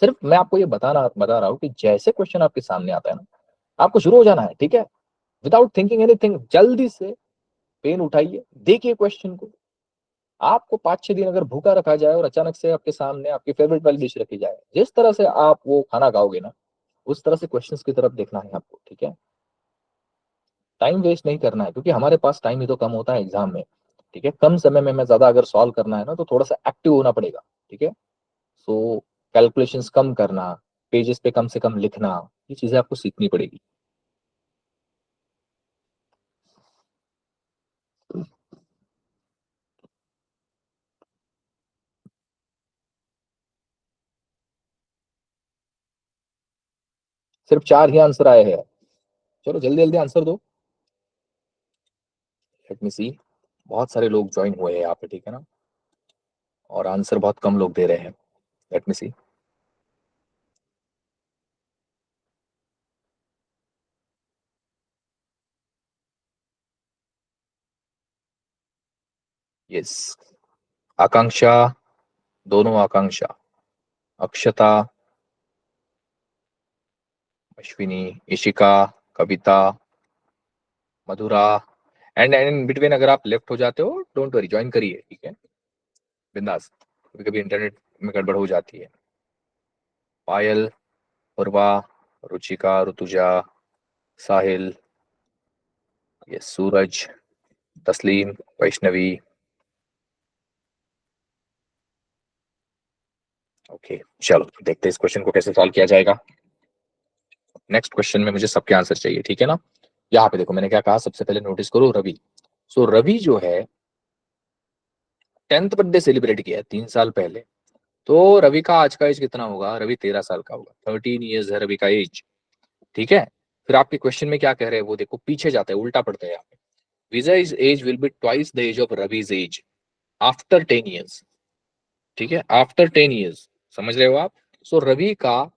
सिर्फ मैं आपको ये बता रहा हूँ कि जैसे क्वेश्चन आपके सामने आता है ना, आपको शुरू हो जाना है, ठीक है। विदाउट थिंकिंग एनीथिंग, जल्दी से पेन उठाइए, देखिए क्वेश्चन को। आपको 5-6 दिन अगर भूखा रखा जाए और अचानक से आपके सामने आपकी फेवरेट वाली डिश रखी जाए, जिस तरह से आप वो खाना खाओगे ना, उस तरह से क्वेश्चंस की तरफ देखना है आपको, ठीक है। टाइम वेस्ट नहीं करना है, क्योंकि हमारे पास टाइम ही तो कम होता है एग्जाम में, ठीक है। कम समय में मैं ज्यादा अगर सॉल्व करना है ना, तो थोड़ा सा एक्टिव होना पड़ेगा, ठीक है। सो कैलकुलेशंस कम करना, पेजेस पे कम से कम लिखना, ये चीजें आपको सीखनी पड़ेगी। सिर्फ 4 ही आंसर आए हैं, चलो जल्दी जल्दी आंसर दो। लेट मी सी, बहुत सारे लोग ज्वाइन हुए हैं यहाँ पे, ठीक है ना, और आंसर बहुत कम लोग दे रहे हैं। लेट मी सी। यस, आकांक्षा, दोनों आकांक्षा, अक्षता, अश्विनी, इशिका, कविता, मधुरा, एंड इन बिटवीन अगर आप लेफ्ट हो जाते हो डोंट वरी, ज्वाइन करिए, ठीक है, बिंदास, कभी कभी इंटरनेट में गड़बड़ हो जाती है। पायल, पूर्वा, रुचिका, ऋतुजा, साहिल, ये सूरज, तस्लीम, वैष्णवी। ओके, चलो देखते हैं इस क्वेश्चन को कैसे सॉल्व किया जाएगा। नेक्स्ट क्वेश्चन में मुझे सबके आंसर चाहिए, ठीक है ना। यहाँ पे देखो मैंने क्या कहा, सबसे पहले नोटिस करो रवि। सो रवि जो है 10th बर्थडे सेलिब्रेट किया है 3 साल पहले, तो रवि का आज का एज कितना होगा? रवि 13 साल का होगा, 13 years है रवि का एज, ठीक है। फिर आपके क्वेश्चन में क्या कह रहे हैं वो देखो, पीछे जाते हैं, उल्टा पड़ते हैं यहाँ पे। Vijay's age will be twice the age of Ravi's age after 10 years, ठीक है, आफ्टर 10 years, समझ रहे हो आप। सो रवि का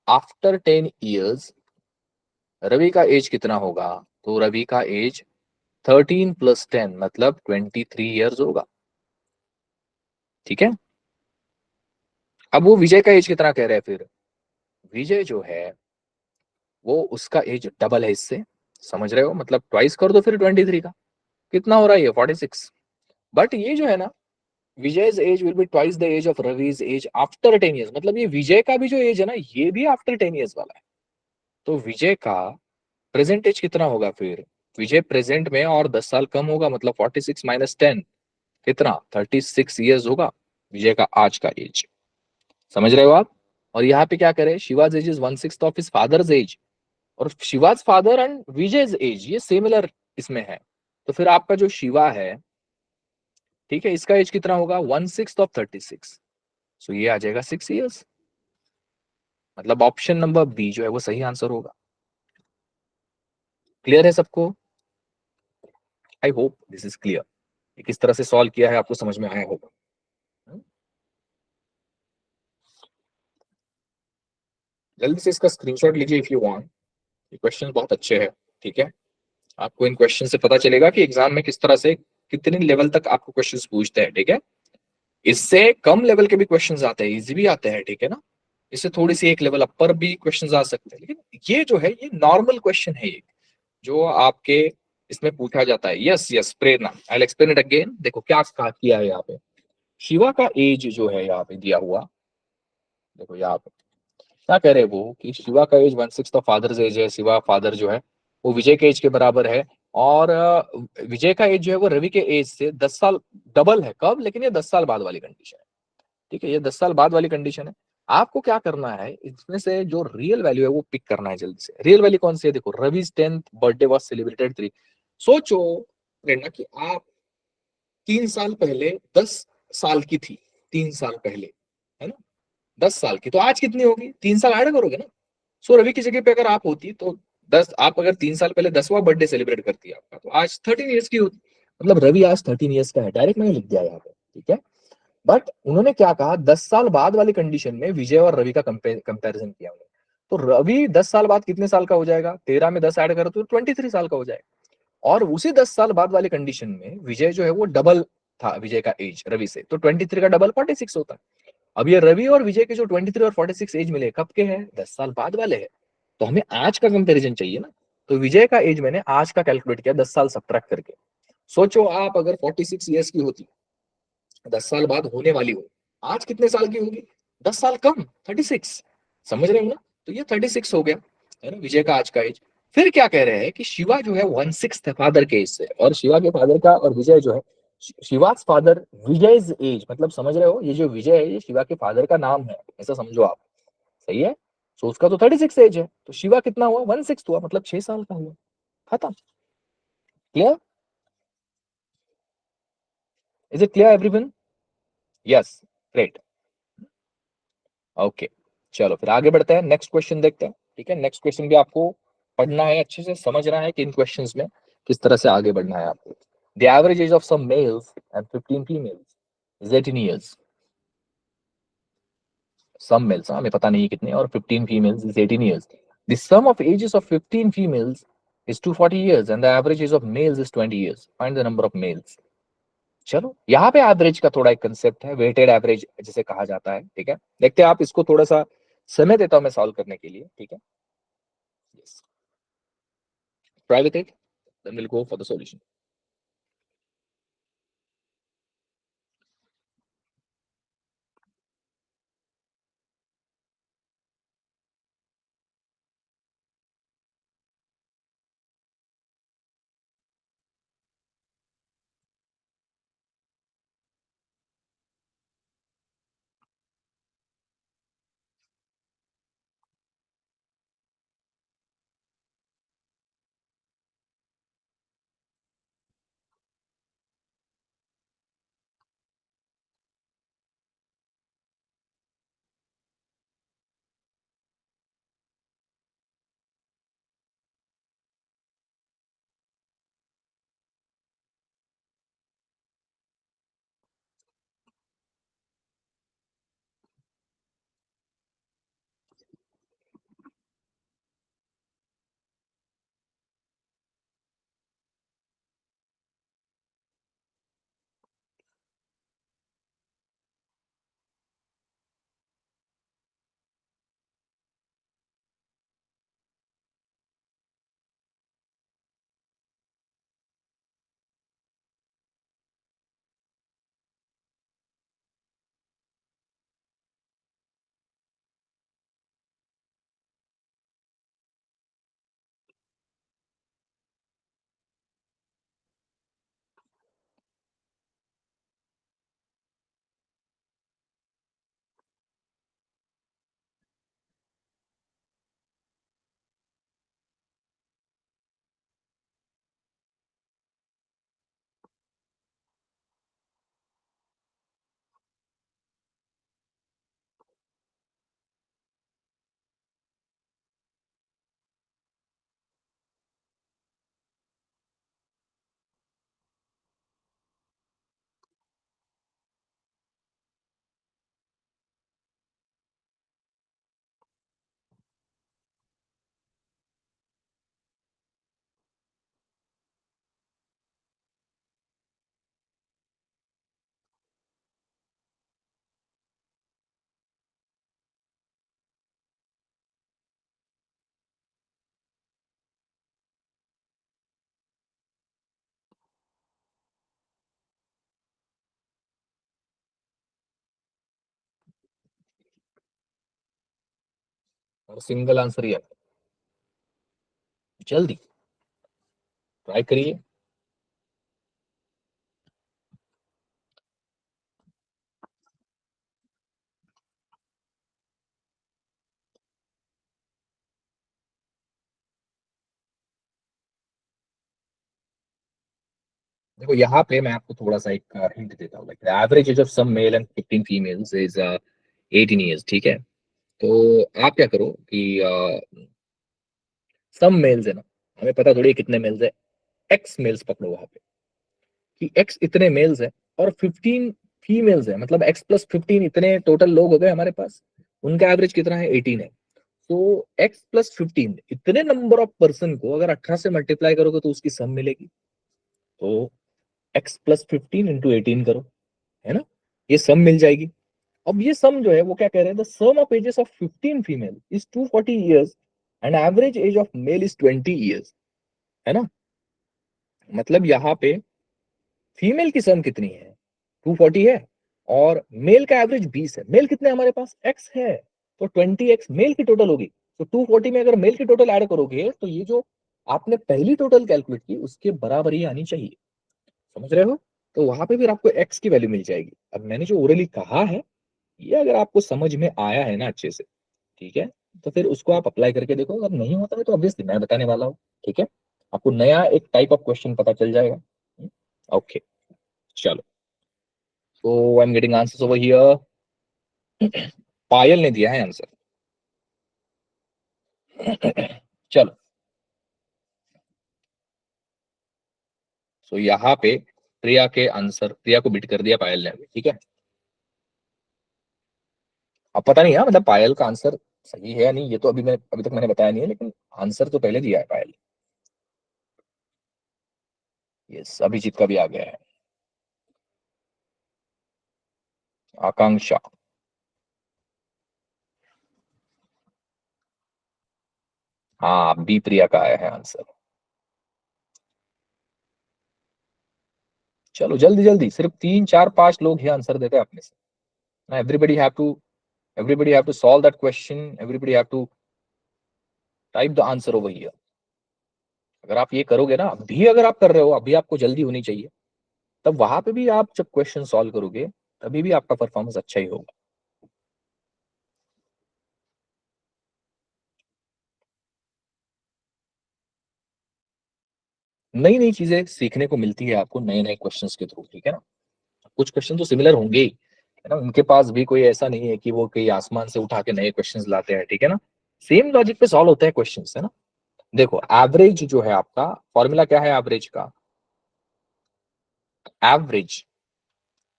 आफ्टर 10 years रवि का एज कितना होगा? तो रवि का एज 13 + 10 मतलब 23 years होगा, ठीक है। अब वो विजय का एज कितना कह रहे हैं फिर? विजय जो है वो उसका एज डबल है इससे, समझ रहे हो, मतलब ट्वाइस कर दो फिर 23 का, कितना हो रहा है ये 46। बट ये जो है ना, Vijay's age will be twice the age of Ravi's age after 10 years, मतलब ये विजय का भी जो एज है ना ये भी आफ्टर 10 years वाला है। तो विजय का प्रेजेंट एज कितना होगा फिर? विजय प्रेजेंट में और 10 साल कम होगा, मतलब 46 - 10 कितना 36 years होगा विजय का आज का एज, समझ रहे हो आप। और यहाँ पे क्या करे, Shiva's age is 1/6 of his father's age, और Shiva's father and Vijay's age ये सिमिलर इसमें है। तो फिर आपका जो शिवा है, ठीक है, इसका एज कितना होगा? 1/6 ऑफ 36, सो ये आ जाएगा 6 years, मतलब ऑप्शन नंबर बी जो है वो सही आंसर होगा। क्लियर है सबको? आई होप दिस इज क्लियर। किस तरह से सॉल्व किया है आपको समझ में आया होगा। जल्दी से इसका स्क्रीनशॉट लीजिए इफ यू वांट, ये क्वेश्चन बहुत अच्छे हैं, ठीक है। आपको इन क्वेश्चन से पता चलेगा कि एग्जाम में किस तरह से कितने लेवल तक आपको क्वेश्चंस पूछते हैं, ठीक है। इससे कम लेवल के भी क्वेश्चंस आते हैं, इजी भी आते हैं, ठीक है ना। इससे थोड़ी सी एक लेवल अपर भी क्वेश्चंस आ सकते हैं, लेकिन ये जो है ये नॉर्मल क्वेश्चन है, ये जो आपके इसमें पूछा जाता है। Yes yes Prerna, I will explain it again. देखो क्या किया है यहाँ पे, शिवा का एज जो है यहाँ पे दिया हुआ, देखो यहाँ पे क्या कह रहे हैं वो कि शिवा का एज 1/6 फादर्स एज है, शिवा फादर जो है वो विजय के एज के बराबर है, और विजय का एज जो है वो रवि के एज से 10 साल डबल है। कब? लेकिन ये 10 साल बाद वाली कंडीशन है, ठीक है, ये 10 साल बाद वाली कंडीशन है। आपको क्या करना है, इसमें से जो रियल वैल्यू है वो पिक करना है जल्दी से। रियल वैल्यू कौन सी है? देखो रवि's 10th बर्थडे वॉज सेलिब्रेटेड 3। सोचो प्रेरणा कि आप 3 साल पहले 10 साल की थी, 3 साल पहले, है ना, 10 साल की, तो आज कितनी होगी? 3 साल ऐड करोगे ना। सो रवि की जगह पे अगर आप होती तो 10, आप अगर 3 साल पहले 10वां बर्थडे सेलिब्रेट करती आपका, तो आज 13 years की होती, मतलब रवि आज 13 years का है, डायरेक्ट मैंने लिख दिया यहाँ पे, ठीक है। बट उन्होंने क्या कहा, 10 साल बाद वाली कंडीशन में विजय और रवि का कंपेरिजन किया उन्होंने। तो रवि 10 साल बाद कितने साल का हो जाएगा? 13 में 10 ऐड करो तो 23 साल का हो जाएगा। और उसी 10 साल बाद वाली कंडीशन में विजय जो है वो डबल था विजय का एज रवि से, तो 23 का डबल 46 होता है। अब ये रवि और विजय के जो 23 और 46 एज मिले कब के हैं? 10 साल बाद वाले हैं। तो हमें आज का कंपैरिजन चाहिए ना। तो विजय का एज मैंने आज का कैलकुलेट किया 10 साल सब्ट्रैक्ट करके। सोचो आप अगर 46 ईयर्स की होती, 10 साल बाद होने वाली हो, आज कितने साल की होगी? 10 साल कम, 36, समझ रहे हो ना। तो ये 36 हो गया, है ना, विजय का आज का एज। फिर क्या कह रहे हैं कि शिवा जो है 1/6 है फादर के एज से, और शिवा के फादर का और विजय जो है, शिवाज फादर विजय's एज, मतलब समझ रहे हो, ये जो विजय है ये शिवा के फादर का नाम है, ऐसा समझो आप, सही है। सो उसका तो 36 एज है, तो शिवा कितना हुआ, 1/6 हुआ, मतलब 6 साल का हुआ, खत्म। Clear? Is it clear everyone? Yes, great, okay. चलो फिर आगे बढ़ते हैं, नेक्स्ट क्वेश्चन देखते हैं। ठीक है, नेक्स्ट क्वेश्चन भी आपको पढ़ना है, अच्छे से समझना है कि इन क्वेश्चंस में किस तरह से आगे बढ़ना है आपको। The average age of some males and 15 females is 18 years. Some males, हमें पता नहीं है कितने, और 15 females is 18 years. The sum of ages of 15 females is 240 years and the average age of males is 20 years. Find the number of males. चलो यहाँ पे average का थोड़ा एक कंसेप्ट है, वेटेड एवरेज जिसे कहा जाता है। ठीक है, देखते हैं, आप इसको थोड़ा सा समय देता हूं मैं सॉल्व करने के लिए। ठीक है, yes. Try with it, then we'll go for the solution. और सिंगल आंसर ही है, जल्दी ट्राई करिए। देखो यहाँ पे मैं आपको थोड़ा सा एक हिंट देता हूँ, like average age of some male and 15 females is 18 years। ठीक है, तो आप क्या करो कि सम मेल्स है ना, हमें पता थोड़ी है कितने मेल्स है, एक्स मेल्स पकड़ो वहां पे कि एक्स इतने मेल्स है और 15 फीमेल्स है, मतलब एक्स प्लस 15 इतने टोटल लोग हो गए हमारे पास, उनका एवरेज कितना है, 18 है। तो एक्स प्लस 15 इतने नंबर ऑफ पर्सन को अगर 18 से मल्टीप्लाई करोगे तो उसकी सम मिलेगी। तो एक्स प्लस 15 × 18 करो, है ना, ये सम मिल जाएगी। अब ये सम जो है वो क्या कह रहे हैं, the sum of ages of 15 female is 240 years and average age of male is 20 years, है ना। मतलब यहाँ पे फीमेल की सम कितनी है, 240 है, और मेल का एवरेज 20 है। मेल कितने हमारे पास, एक्स है, तो 20x मेल की टोटल होगी। तो 240 में अगर मेल की टोटल ऐड करोगे तो ये जो आपने पहली टोटल कैलकुलेट की उसके बराबर ही आनी चाहिए, समझ रहे हो। तो वहां पे फिर आपको एक्स की वैल्यू मिल जाएगी। अब मैंने जो ओरली कहा है, ये अगर आपको समझ में आया है ना अच्छे से, ठीक है, तो फिर उसको आप अप्लाई करके देखो, अगर नहीं होता है तो ऑब्वियसली मैं बताने वाला हूँ, ठीक है। आपको नया एक टाइप ऑफ क्वेश्चन पता चल जाएगा। ओके, चलो। So I am getting answers over here. Payal ने दिया है आंसर। चलो, सो यहाँ पे प्रिया के आंसर, प्रिया को बिट कर दिया पायल ने अभी, ठीक है। अब पता नहीं है मतलब पायल का आंसर सही है या नहीं, ये तो अभी तक मैंने बताया नहीं है, लेकिन आंसर तो पहले दिया है पायल। यस, अभिजीत का भी आ गया है। आकांक्षा। हाँ, बी प्रिया का आया है आंसर। चलो जल्दी जल्दी, सिर्फ 3 4 5 लोग ही आंसर देते हैं अपने से ना। Everybody have to solve that question, everybody have to type the answer over here. अगर आप ये करोगे ना, अभी अगर आप कर रहे हो, अभी आपको जल्दी होनी चाहिए, तब वहां पे भी आप जब क्वेश्चन सॉल्व करोगे तभी भी आपका परफॉर्मेंस अच्छा ही होगा। नई नई चीजें सीखने को मिलती है आपको नए नए क्वेश्चंस के थ्रू, ठीक है ना। कुछ क्वेश्चन तो सिमिलर होंगे ही, है ना। उनके पास भी कोई ऐसा नहीं है कि वो कहीं आसमान से उठा के नए क्वेश्चंस लाते हैं, ठीक है ना। सेम लॉजिक पे सॉल्व होते हैं क्वेश्चंस, है ना। देखो, एवरेज जो है आपका फॉर्मूला क्या है एवरेज का? Average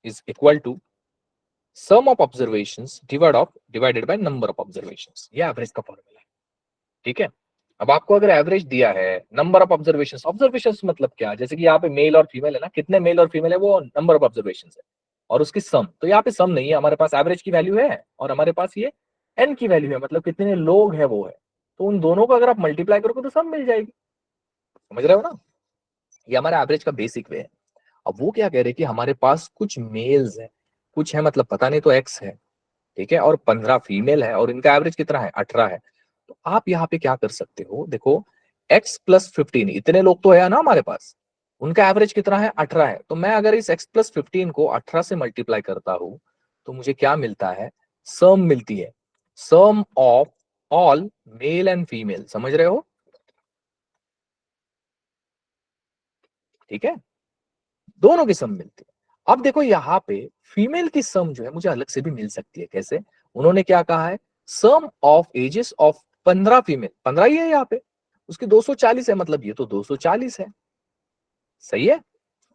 is equal to sum of observations divided by number of observations. ये एवरेज का फॉर्मूला है, ठीक है। अब आपको अगर एवरेज दिया है, नंबर ऑफ ऑब्जर्वेशंस, ऑब्जर्वेशंस मतलब क्या, जैसे कि यहाँ पे मेल और फीमेल है ना, कितने मेल और फीमेल है वो नंबर ऑफ ऑब्जर्वेशंस है, और उसकी सम। तो यहाँ पे सम नहीं है, हमारे पास एवरेज की वैल्यू है और हमारे पास ये एन की वैल्यू है, मतलब कितने लोग है वो है। तो उन दोनों को अगर आप मल्टीप्लाई करोगे तो सम मिल जाएगी। समझ रहे हो ना। ये हमारा एवरेज का बेसिक वे है। अब वो क्या कह रहे हैं कि हमारे पास कुछ मेल्स है, कुछ है मतलब पता नहीं, तो एक्स है, ठीक है, और 15 फीमेल है, और इनका एवरेज कितना है, 18 है। तो आप यहाँ पे क्या कर सकते हो, देखो, x+15, इतने लोग तो है ना हमारे पास, उनका एवरेज कितना है, 18 है। तो मैं अगर इस x+15 को 18 से मल्टीप्लाई करता हूं तो मुझे क्या मिलता है, सम मिलती है, sum of all male and female. समझ रहे हो, ठीक है, दोनों की सम मिलती है। अब देखो यहाँ पे फीमेल की सम जो है मुझे अलग से भी मिल सकती है। कैसे? उन्होंने क्या कहा है, sum of ages of 15 female, 15 ही है यहाँ पे, उसकी 240 है, मतलब ये तो 240 है, सही है।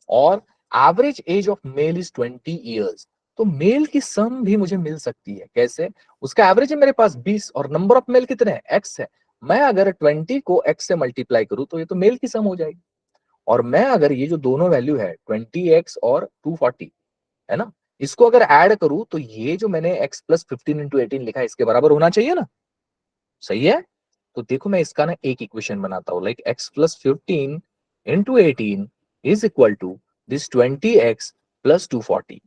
और average age of male is 20 years. तो मेल की सम भी मुझे मिल सकती है। कैसे? उसका एवरेज है मेरे पास 20 और नंबर ऑफ मेल कितने हैं, एक्स है। मैं अगर 20 को एक्स से मल्टीप्लाई करूं तो ये तो मेल की सम हो जाएगी। और मैं अगर ये जो दोनों वैल्यू है 20x और 240, है ना, इसको अगर ऐड करूं तो ये जो मैंने x+15 × 18 लिखा है इसके बराबर होना चाहिए ना। सही है। तो देखो मैं इसका ना एक इक्वेशन बनाता हूं, like x+15 × 18 is equal to this 20x+240।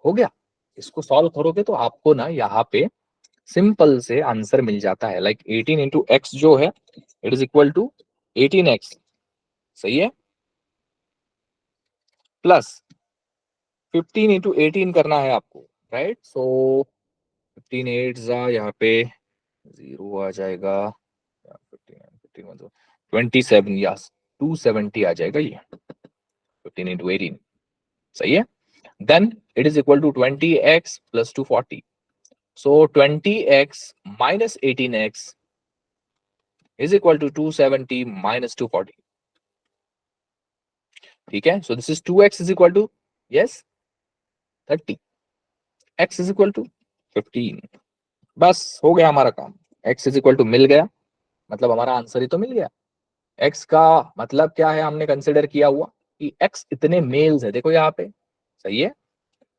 हो गया। इसको सॉल्व करोगे तो आपको ना यहाँ पे सिंपल से आंसर मिल जाता है, लाइक 18 × x जो है it is equal to 18x, सही है, प्लस 15 × 18 करना है आपको, राइट। सो 15 8 यहाँ पे 0 आ जाएगा, 27, यस, 270 आ जाएगा ये, 15 × 18, सही है। Then it is equal to 20x+240। So 20x - 18x is equal to 270 - 240, ठीक है। So this is 2x is equal to, yes, 30, x is equal to 15। बस हो गया हमारा काम। x इज इक्वल टू मिल गया, मतलब हमारा आंसर ही तो मिल गया। x का मतलब क्या है, हमने कंसिडर किया हुआ कि x इतने मेल्स है, देखो यहाँ पे, सही है।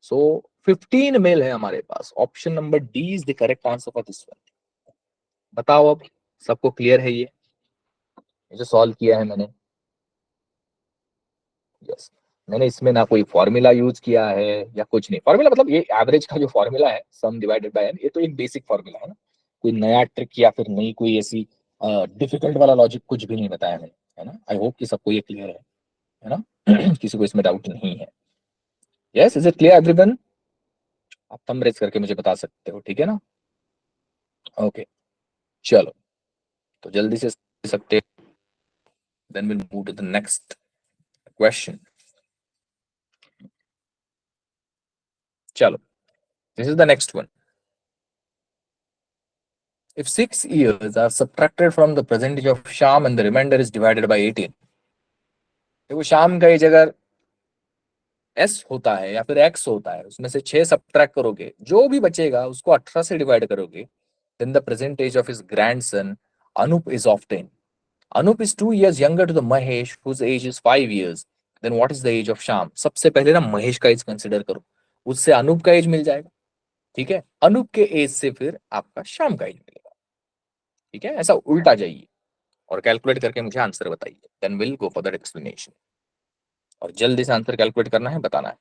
सो 15 मेल है हमारे पास। Option number D is the correct answer for this one. बताओ अब, सबको क्लियर है ये जो सॉल्व किया है मैंने? यस। मैंने इसमें ना कोई फॉर्मूला यूज किया है या कुछ नहीं। फॉर्मूला मतलब ये एवरेज का जो फॉर्मूला है, सम डिवाइडेड बाय एन, ये तो एक बेसिक फॉर्मूला है ना। कोई नया ट्रिक या फिर नई कोई ऐसी डिफिकल्ट वाला लॉजिक कुछ भी नहीं बताया मैंने, है ना। आई होप कि सबको ये क्लियर है ना। किसी को इसमें डाउट नहीं है। Yes, is it clear everyone? आप थंब रेज करके मुझे बता सकते हो, ठीक है ना। ओके। चलो तो जल्दी से सकते, then will move to the next question. चलो, this is the next one. If 6 years are subtracted from the percentage of Sham and the remainder is divided by 18, देखो शाम का एज अगर एस होता है या फिर एक्स होता है, उसमें से 6 सब्ट्रैक्ट करोगे, जो भी बचेगा उसको 18 से डिवाइड करोगे, then the present age of his grandson Anup is of 10. Anup is 2 years younger to the Mahesh whose age is 5 years. Then what is the age of Sham? सबसे पहले ना महेश का एज कंसीडर करो, उससे अनूप का as मिल जाएगा। ठीक है, अनूप के एज से फिर आपका शाम का एज मिलेगा। ठीक है, ऐसा उल्टा जाइए और कैलकुलेट करके मुझे आंसर बताइए, then will go for that explanation. और जल्दी से आंसर कैलकुलेट करना है, बताना है।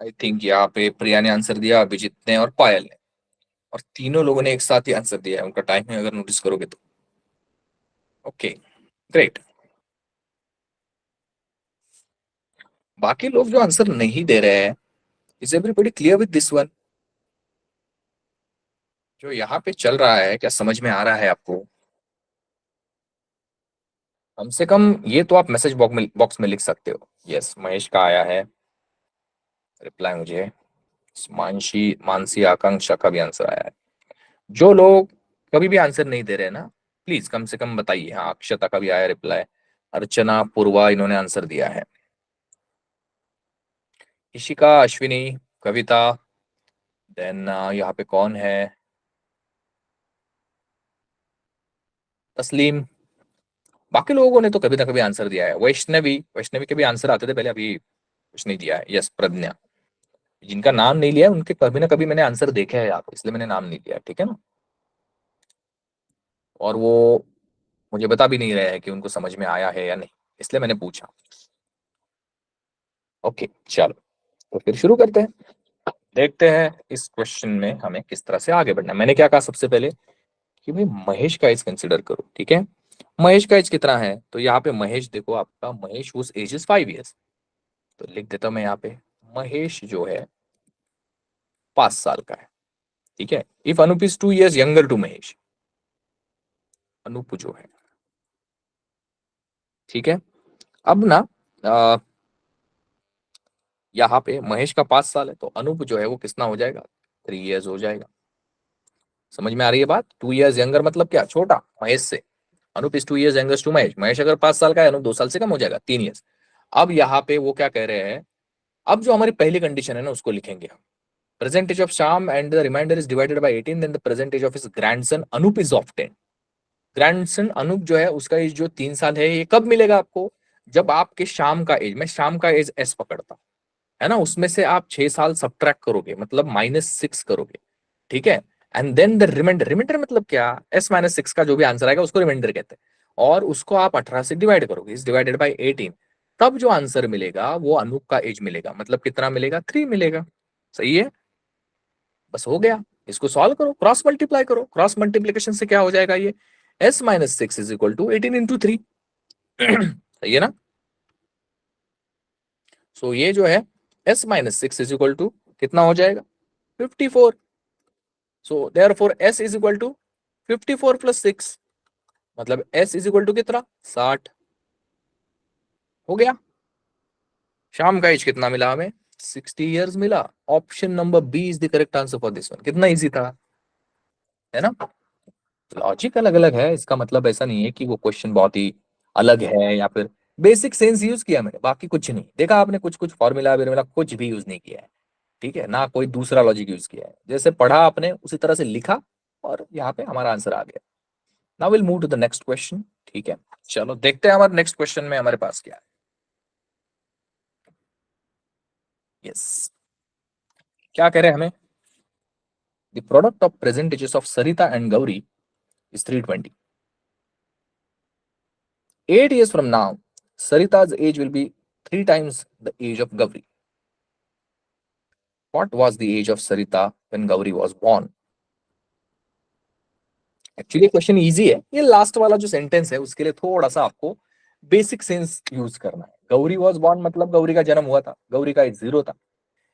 आई थिंक यहाँ पे प्रिया ने आंसर दिया, अभिजीत ने और पायल ने, और तीनों लोगों ने एक साथ ही आंसर दिया है। उनका टाइम है, अगर नोटिस करोगे तो। Okay, great. बाकी लोग जो आंसर नहीं दे रहे हैं, is everybody clear with this one? जो यहाँ पे चल रहा है, क्या समझ में आ रहा है आपको? कम से कम ये तो आप मैसेज बॉक्स में लिख सकते हो। यस, महेश का आया है रिप्लाई मुझे। मानसी मानसी आकांक्षा का भी आंसर आया है। जो लोग कभी भी आंसर नहीं दे रहे ना, प्लीज कम से कम बताइए। हाँ, अक्षता का भी आया रिप्लाई, अर्चना, पूर्वा, इन्होंने आंसर दिया है। इशिका, अश्विनी, कविता, देन यहाँ पे कौन है, तस्लीम। बाकी लोगों ने तो कभी ना कभी आंसर दिया है। वैष्णवी, वैष्णवी के भी आंसर आते थे पहले, अभी कुछ नहीं दिया है। यस, प्रज्ञा। जिनका नाम नहीं लिया है, उनके कभी ना कभी मैंने आंसर देखे हैं यहाँ पे, इसलिए मैंने नाम नहीं लिया, ठीक है ना। और वो मुझे बता भी नहीं रहे हैं कि उनको समझ में आया है या नहीं, इसलिए मैंने पूछा। ओके, चलो तो फिर शुरू करते हैं। देखते हैं इस क्वेश्चन में हमें किस तरह से आगे बढ़ना है। मैंने क्या कहा सबसे पहले कि भाई महेश का एज कंसिडर करो। ठीक है, महेश का एज कितना है, तो यहाँ पे महेश देखो, आपका महेश उस एज इज 5 years। तो लिख देता हूं मैं यहाँ पे, महेश जो है 5 साल का है। ठीक है, if Anup is 2 years younger to Mahesh, Anup जो है, ठीक है। अब ना यहाँ पे महेश का 5 साल है, तो अनूप जो है वो कितना हो जाएगा, 3 years हो जाएगा। समझ में आ रही है बात? 2 years यंगर मतलब क्या, छोटा महेश से। Anup is 2 years younger to Mahesh. Mahesh अगर 5 साल का है, अनूप 2 साल से कम हो जाएगा, 3 years। अब यहाँ पे वो क्या कह रहे हैं, अब जो हमारी पहली कंडीशन है ना, उसको लिखेंगे हम। Percentage of Sham and the remainder is divided by 18, then the percentage of his grandson Anup is of 10। Grandson Anup जो है, उसका एज जो 3 साल है, ये कब मिलेगा आपको, जब आपके शाम का एज, मैं शाम का एज एस पकड़ता हूं, है ना, उसमें से आप 6 साल सब्ट्रैक्ट करोगे, मतलब -6 करोगे। ठीक है, and then the reminder, reminder मतलब क्या, S-6 का जो भी आंसर आएगा उसको रिमाइंडर कहते हैं। और उसको आप 18 से डिवाइड करोगे, इज डिवाइडेड बाई 18। तब जो आंसर मिलेगा वो अनूप का एज मिलेगा, मतलब कितना मिलेगा, 3 मिलेगा। सही है, बस हो गया। इसको सॉल्व करो, क्रॉस मल्टीप्लाई करो, क्रॉस मल्टीप्लीकेशन से क्या हो जाएगा ये, S-6 इज इक्वल टू 18 × 3। सही है ना। सो ये जो है S-6 इज इक्वल टू कितना हो जाएगा, 54। So therefore S is equal to 54 + 6, मतलब S इज इक्वल टू कितना, 60। हो गया। शाम का एज कितना मिला हमें, 60 years मिला। Option number B is the correct answer for this one. कितना इजी था, है ना। लॉजिक अलग अलग है, इसका मतलब ऐसा नहीं है कि वो क्वेश्चन बहुत ही अलग है, या फिर बेसिक सेंस यूज किया मैंने, बाकी कुछ नहीं देखा आपने, कुछ कुछ फॉर्मूला वगैरह कुछ भी यूज नहीं किया है। ठीक है ना, कोई दूसरा लॉजिक यूज किया है, जैसे पढ़ा आपने उसी तरह से लिखा, और यहाँ पे हमारा आंसर आ गया। Now will move to the next question. ठीक है, चलो देखते हैं हमारे नेक्स्ट क्वेश्चन में हमारे पास क्या है। यस, क्या कह रहे हैं हमें, the product of present ages of Sarita and Gauri is 320. 8 years from now, Sarita's age will be 3 times the age of Gauri. What was the age of Sarita when Gauri was born? Actually question easy है, ये last वाला जो sentence है उसके लिए थोड़ा सा आपको बेसिक सेंस यूज करना है। गौरी वॉज बॉर्न मतलब गौरी का जन्म हुआ था, गौरी का एज 0 था,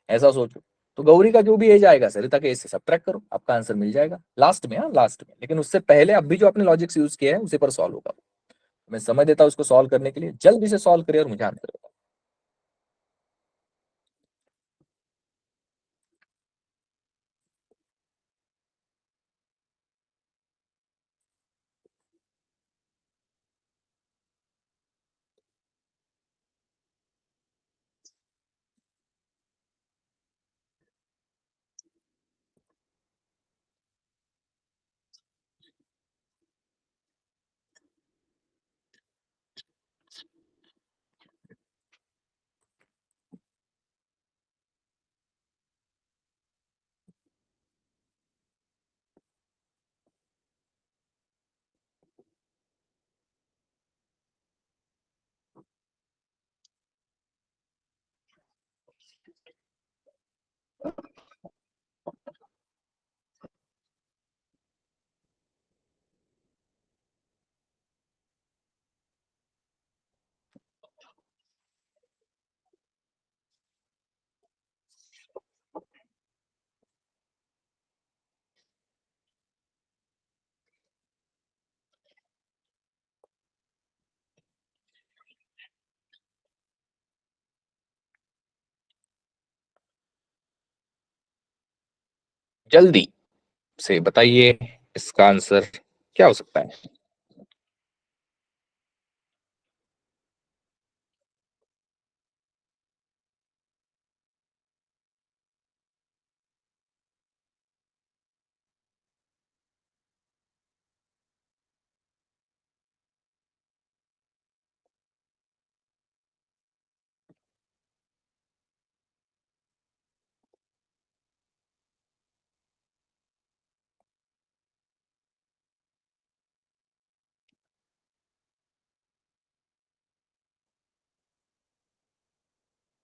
ऐसा सोचो। तो गौरी का जो भी एज आएगा सरिता के एज से सब्ट्रैक्ट करो, आपका आंसर मिल जाएगा लास्ट में। हाँ लास्ट में, लेकिन उससे पहले अभी जो आपने लॉजिक्स यूज किया है उसी पर सॉल्व होगा। मैं समय देता हूं उसको सॉल्व करने के लिए, जल्दी से सॉल्व करिए और मुझे आंसर बताओ। जल्दी से बताइए इसका आंसर क्या हो सकता है।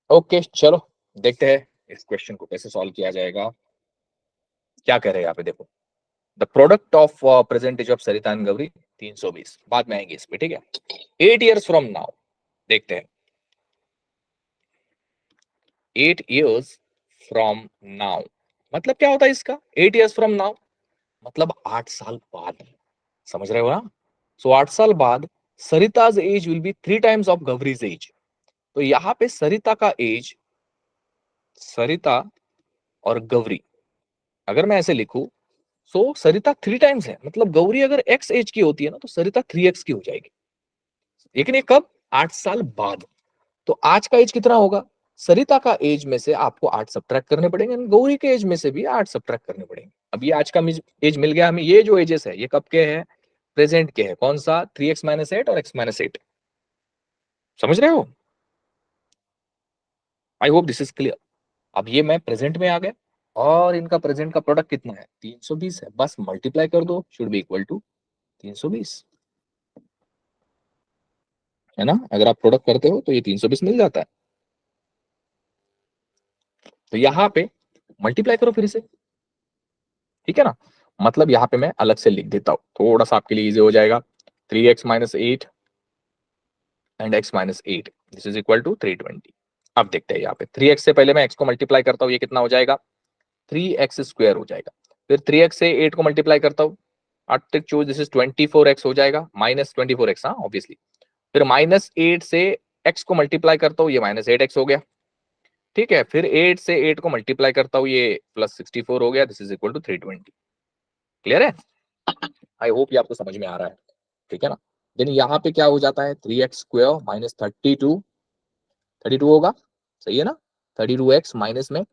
ओके चलो देखते हैं इस क्वेश्चन को कैसे सॉल्व किया जाएगा। क्या कह रहे हैं यहाँ पे देखो, the product of present age of Sarita and Gauri 320, बाद में आएंगे इसमें, ठीक है। 8 years फ्रॉम नाउ, देखते हैं। 8 years फ्रॉम नाउ मतलब क्या होता है इसका? 8 years फ्रॉम नाउ मतलब 8 साल बाद, समझ रहे हो ना? सो 8 साल बाद Sarita's age will be 3 times of Gauri's age. तो यहाँ पे सरिता का एज, सरिता और गौरी अगर मैं ऐसे लिखूं, सो सरिता 3 times है, मतलब गौरी अगर एक्स एज की होती है ना तो सरिता 3x की हो जाएगी। लेकिन ये कब? 8 साल बाद। तो आज का एज कितना होगा? सरिता का एज में से आपको 8 सब्ट्रैक्ट करने पड़ेंगे, गौरी के एज में से भी 8 सब्ट्रैक्ट करने पड़ेंगे। अब ये आज का एज मिल गया हमें। ये जो एजेस है ये कब के हैं? प्रेजेंट के हैं। कौन सा? 3x-8 और x-8। समझ रहे हो? आई होप दिस इज क्लियर। अब ये मैं प्रेजेंट में आ गया और इनका प्रेजेंट का प्रोडक्ट कितना है? 320 है। बस मल्टीप्लाई कर दो, शुड बी इक्वल टू 320, है ना? अगर आप प्रोडक्ट करते हो तो ये 320 मिल जाता है। तो यहाँ पे मल्टीप्लाई करो फिर से, ठीक है ना? मतलब यहाँ पे मैं अलग से लिख देता हूँ, थोड़ा सा आपके लिए इजी हो जाएगा। 3x-8 and x-8 this is equal to 320। अब देखते हैं यहाँ पे 3x से पहले मैं x को मल्टीप्लाई करता हूँ, ये कितना हो जाएगा? 3x² हो जाएगा। फिर 3x से 8 को मल्टीप्लाई करता हूँ, Arctic choose, this is 24x हो जाएगा, -24x, हाँ ऑब्वियसली। फिर -8 से x को मल्टीप्लाई करता हूँ, ये -8x हो गया, ठीक है। फिर 8 से 8 को मल्टीप्लाई करता हूँ, ये +64 हो गया, this is equal to 320। Clear है? आई होप ये आपको समझ में आ रहा है, ठीक है ना? देन यहाँ पे क्या हो जाता है? 3x² माइनस 32 होगा, सही है ना? 32x माइनस में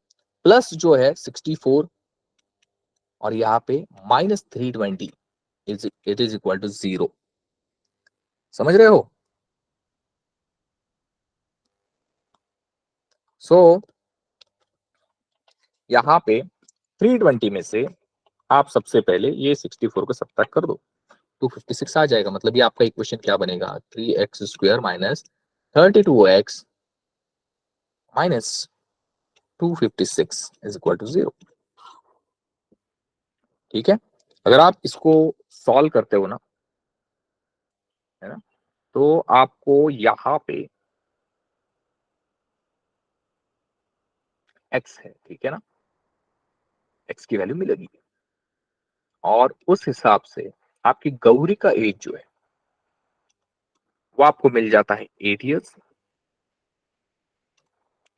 प्लस जो है 64 और यहाँ पे -320, इट इज इक्वल टू 0। समझ रहे हो? सो यहाँ पे 320 में से आप सबसे पहले ये 64 को सबट्रैक्ट कर दो, 256 आ जाएगा। मतलब ये आपका इक्वेशन क्या बनेगा, 3x² minus 32x minus 256 is equal to 0। ठीक है, अगर आप इसको सॉल्व करते हो ना, है ना, तो आपको यहाँ पे x है, ठीक है ना, x की वैल्यू मिलेगी और उस हिसाब से आपकी गौरी का एज जो है वो आपको मिल जाता है 8 इयर्स।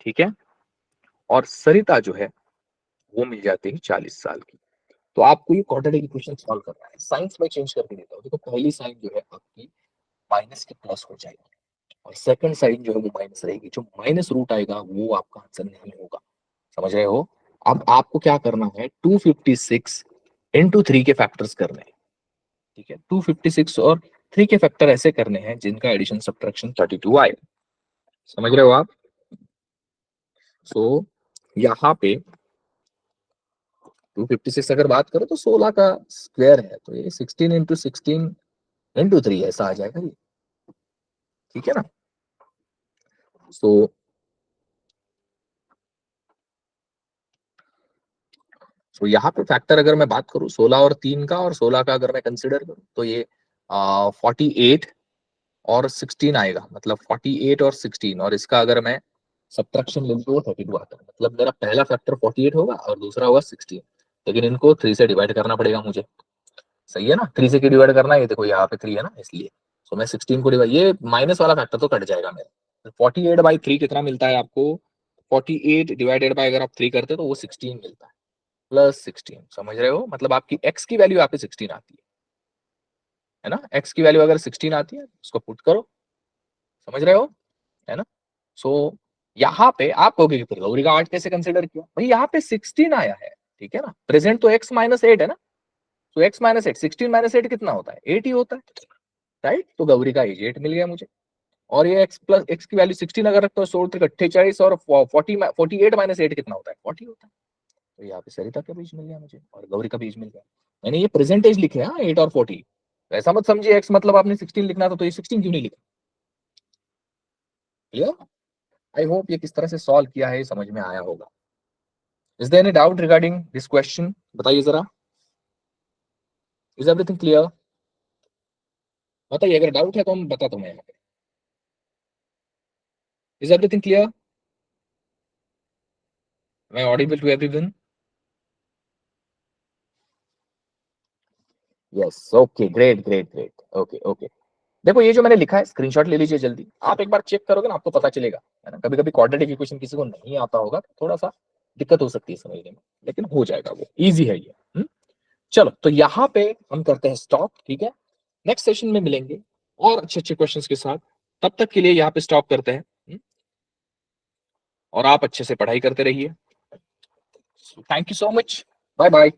ठीक है, और सरिता जो है वो मिल जाती है 40 साल की। तो आपको ये क्वाड्रेटिक इक्वेशन सॉल्व करना है। साइंस में चेंज करके देता हूँ। देखो पहली साइन जो है आपकी माइनस के प्लस हो जाएगी और सेकंड साइन जो है वो माइनस रहेगी। जो माइनस रूट आएगा वो आपका आंसर नहीं होगा। समझ रहे हो? अब आपको क्या करना है, 256 इंटू 3 के फैक्टर्स करने हैं। ठीक है, 256 और 3 के फैक्टर ऐसे करने हैं जिनका एडिशन सब्ट्रैक्शन 32 आए। समझ रहे हो आप? सो यहाँ पे 256 अगर बात करो तो 16 का स्क्वायर है, तो ये 16 इंटू 16 इंटू 3 ऐसा आ जाएगा ये। ठीक है ना? सो तो यहाँ पे फैक्टर अगर मैं बात करूँ 16 और 3 का, और 16 का अगर मैं कंसिडर करूँ तो ये 48 और 16 आएगा। मतलब 48 और 16, और इसका अगर मैं सब्ट्रैक्शन ले लूँ तो 32 आता है। मतलब मेरा पहला फैक्टर 48 होगा और दूसरा होगा 16, लेकिन इनको 3 से डिवाइड करना पड़ेगा मुझे। सही है ना? 3 से क्यों डिवाइड करना है, ये देखो यहाँ पे 3 है ना, इसलिए। तो मैं 16 को डिवाइड, ये माइनस वाला फैक्टर तो कट जाएगा मेरा। 48/3 कितना मिलता है आपको? 48 डिवाइडेड बाय अगर आप 3 करते हो तो वो 16 मिलता है, प्लस 16। समझ रहे हो? मतलब आपकी x की वैल्यू आपकी 16 आती है ना? x की वैल्यू अगर 16 आती है उसको पुट करो। समझ रहे हो? है ना? सो यहाँ पे आप कहोगे कि फिर गौरी का 8 कैसे कंसिडर किया भाई? यहाँ पे 16 आया है, ठीक है ना, प्रेजेंट तो x माइनस 8 है ना, तो x माइनस 8, 16 माइनस 8 कितना होता है? 8 ही होता है, राइट? तो गौरी का एज 8 मिल गया मुझे। और ये x प्लस x की वैल्यू 16 अगर रखते हो, 16 48 और 48 माइनस 8 कितना होता है? 40 होता है। तो यहाँ पे सरिता का बीज मिल गया मुझे और गौरी का बीज मिल गया। मैंने ये प्रेजेंटेज लिखे हैं 8 और 40। ऐसा मत समझिए x मतलब आपने 16 लिखना था तो ये 16 क्यों नहीं लिखा। क्लियर? आई होप ये किस तरह से सॉल्व किया है ये समझ में आया होगा। Is there any doubt regarding this question? बताइए जरा। Is everything clear? बताइए, अगर डाउट है तो हम बताता हूँ मैं यहाँ पे। Is everything clear? मैं audible to everyone? Yes, okay, great great great, okay okay. देखो ये जो मैंने लिखा है स्क्रीनशॉट ले लीजिए जल्दी। आप एक बार चेक करोगे ना आपको पता चलेगा, है ना। कभी कभी क्वाड्रेटिक इक्वेशन किसी को नहीं आता होगा तो थोड़ा सा दिक्कत हो सकती है समझने में, लेकिन हो जाएगा, वो इजी है ये। चलो तो यहाँ पे हम करते हैं स्टॉप। ठीक है, नेक्स्ट सेशन में मिलेंगे और अच्छे अच्छे क्वेश्चंस के साथ। तब तक के लिए यहाँ पे स्टॉप करते हैं। और आप अच्छे से पढ़ाई करते रहिए। Thank you so much, bye bye.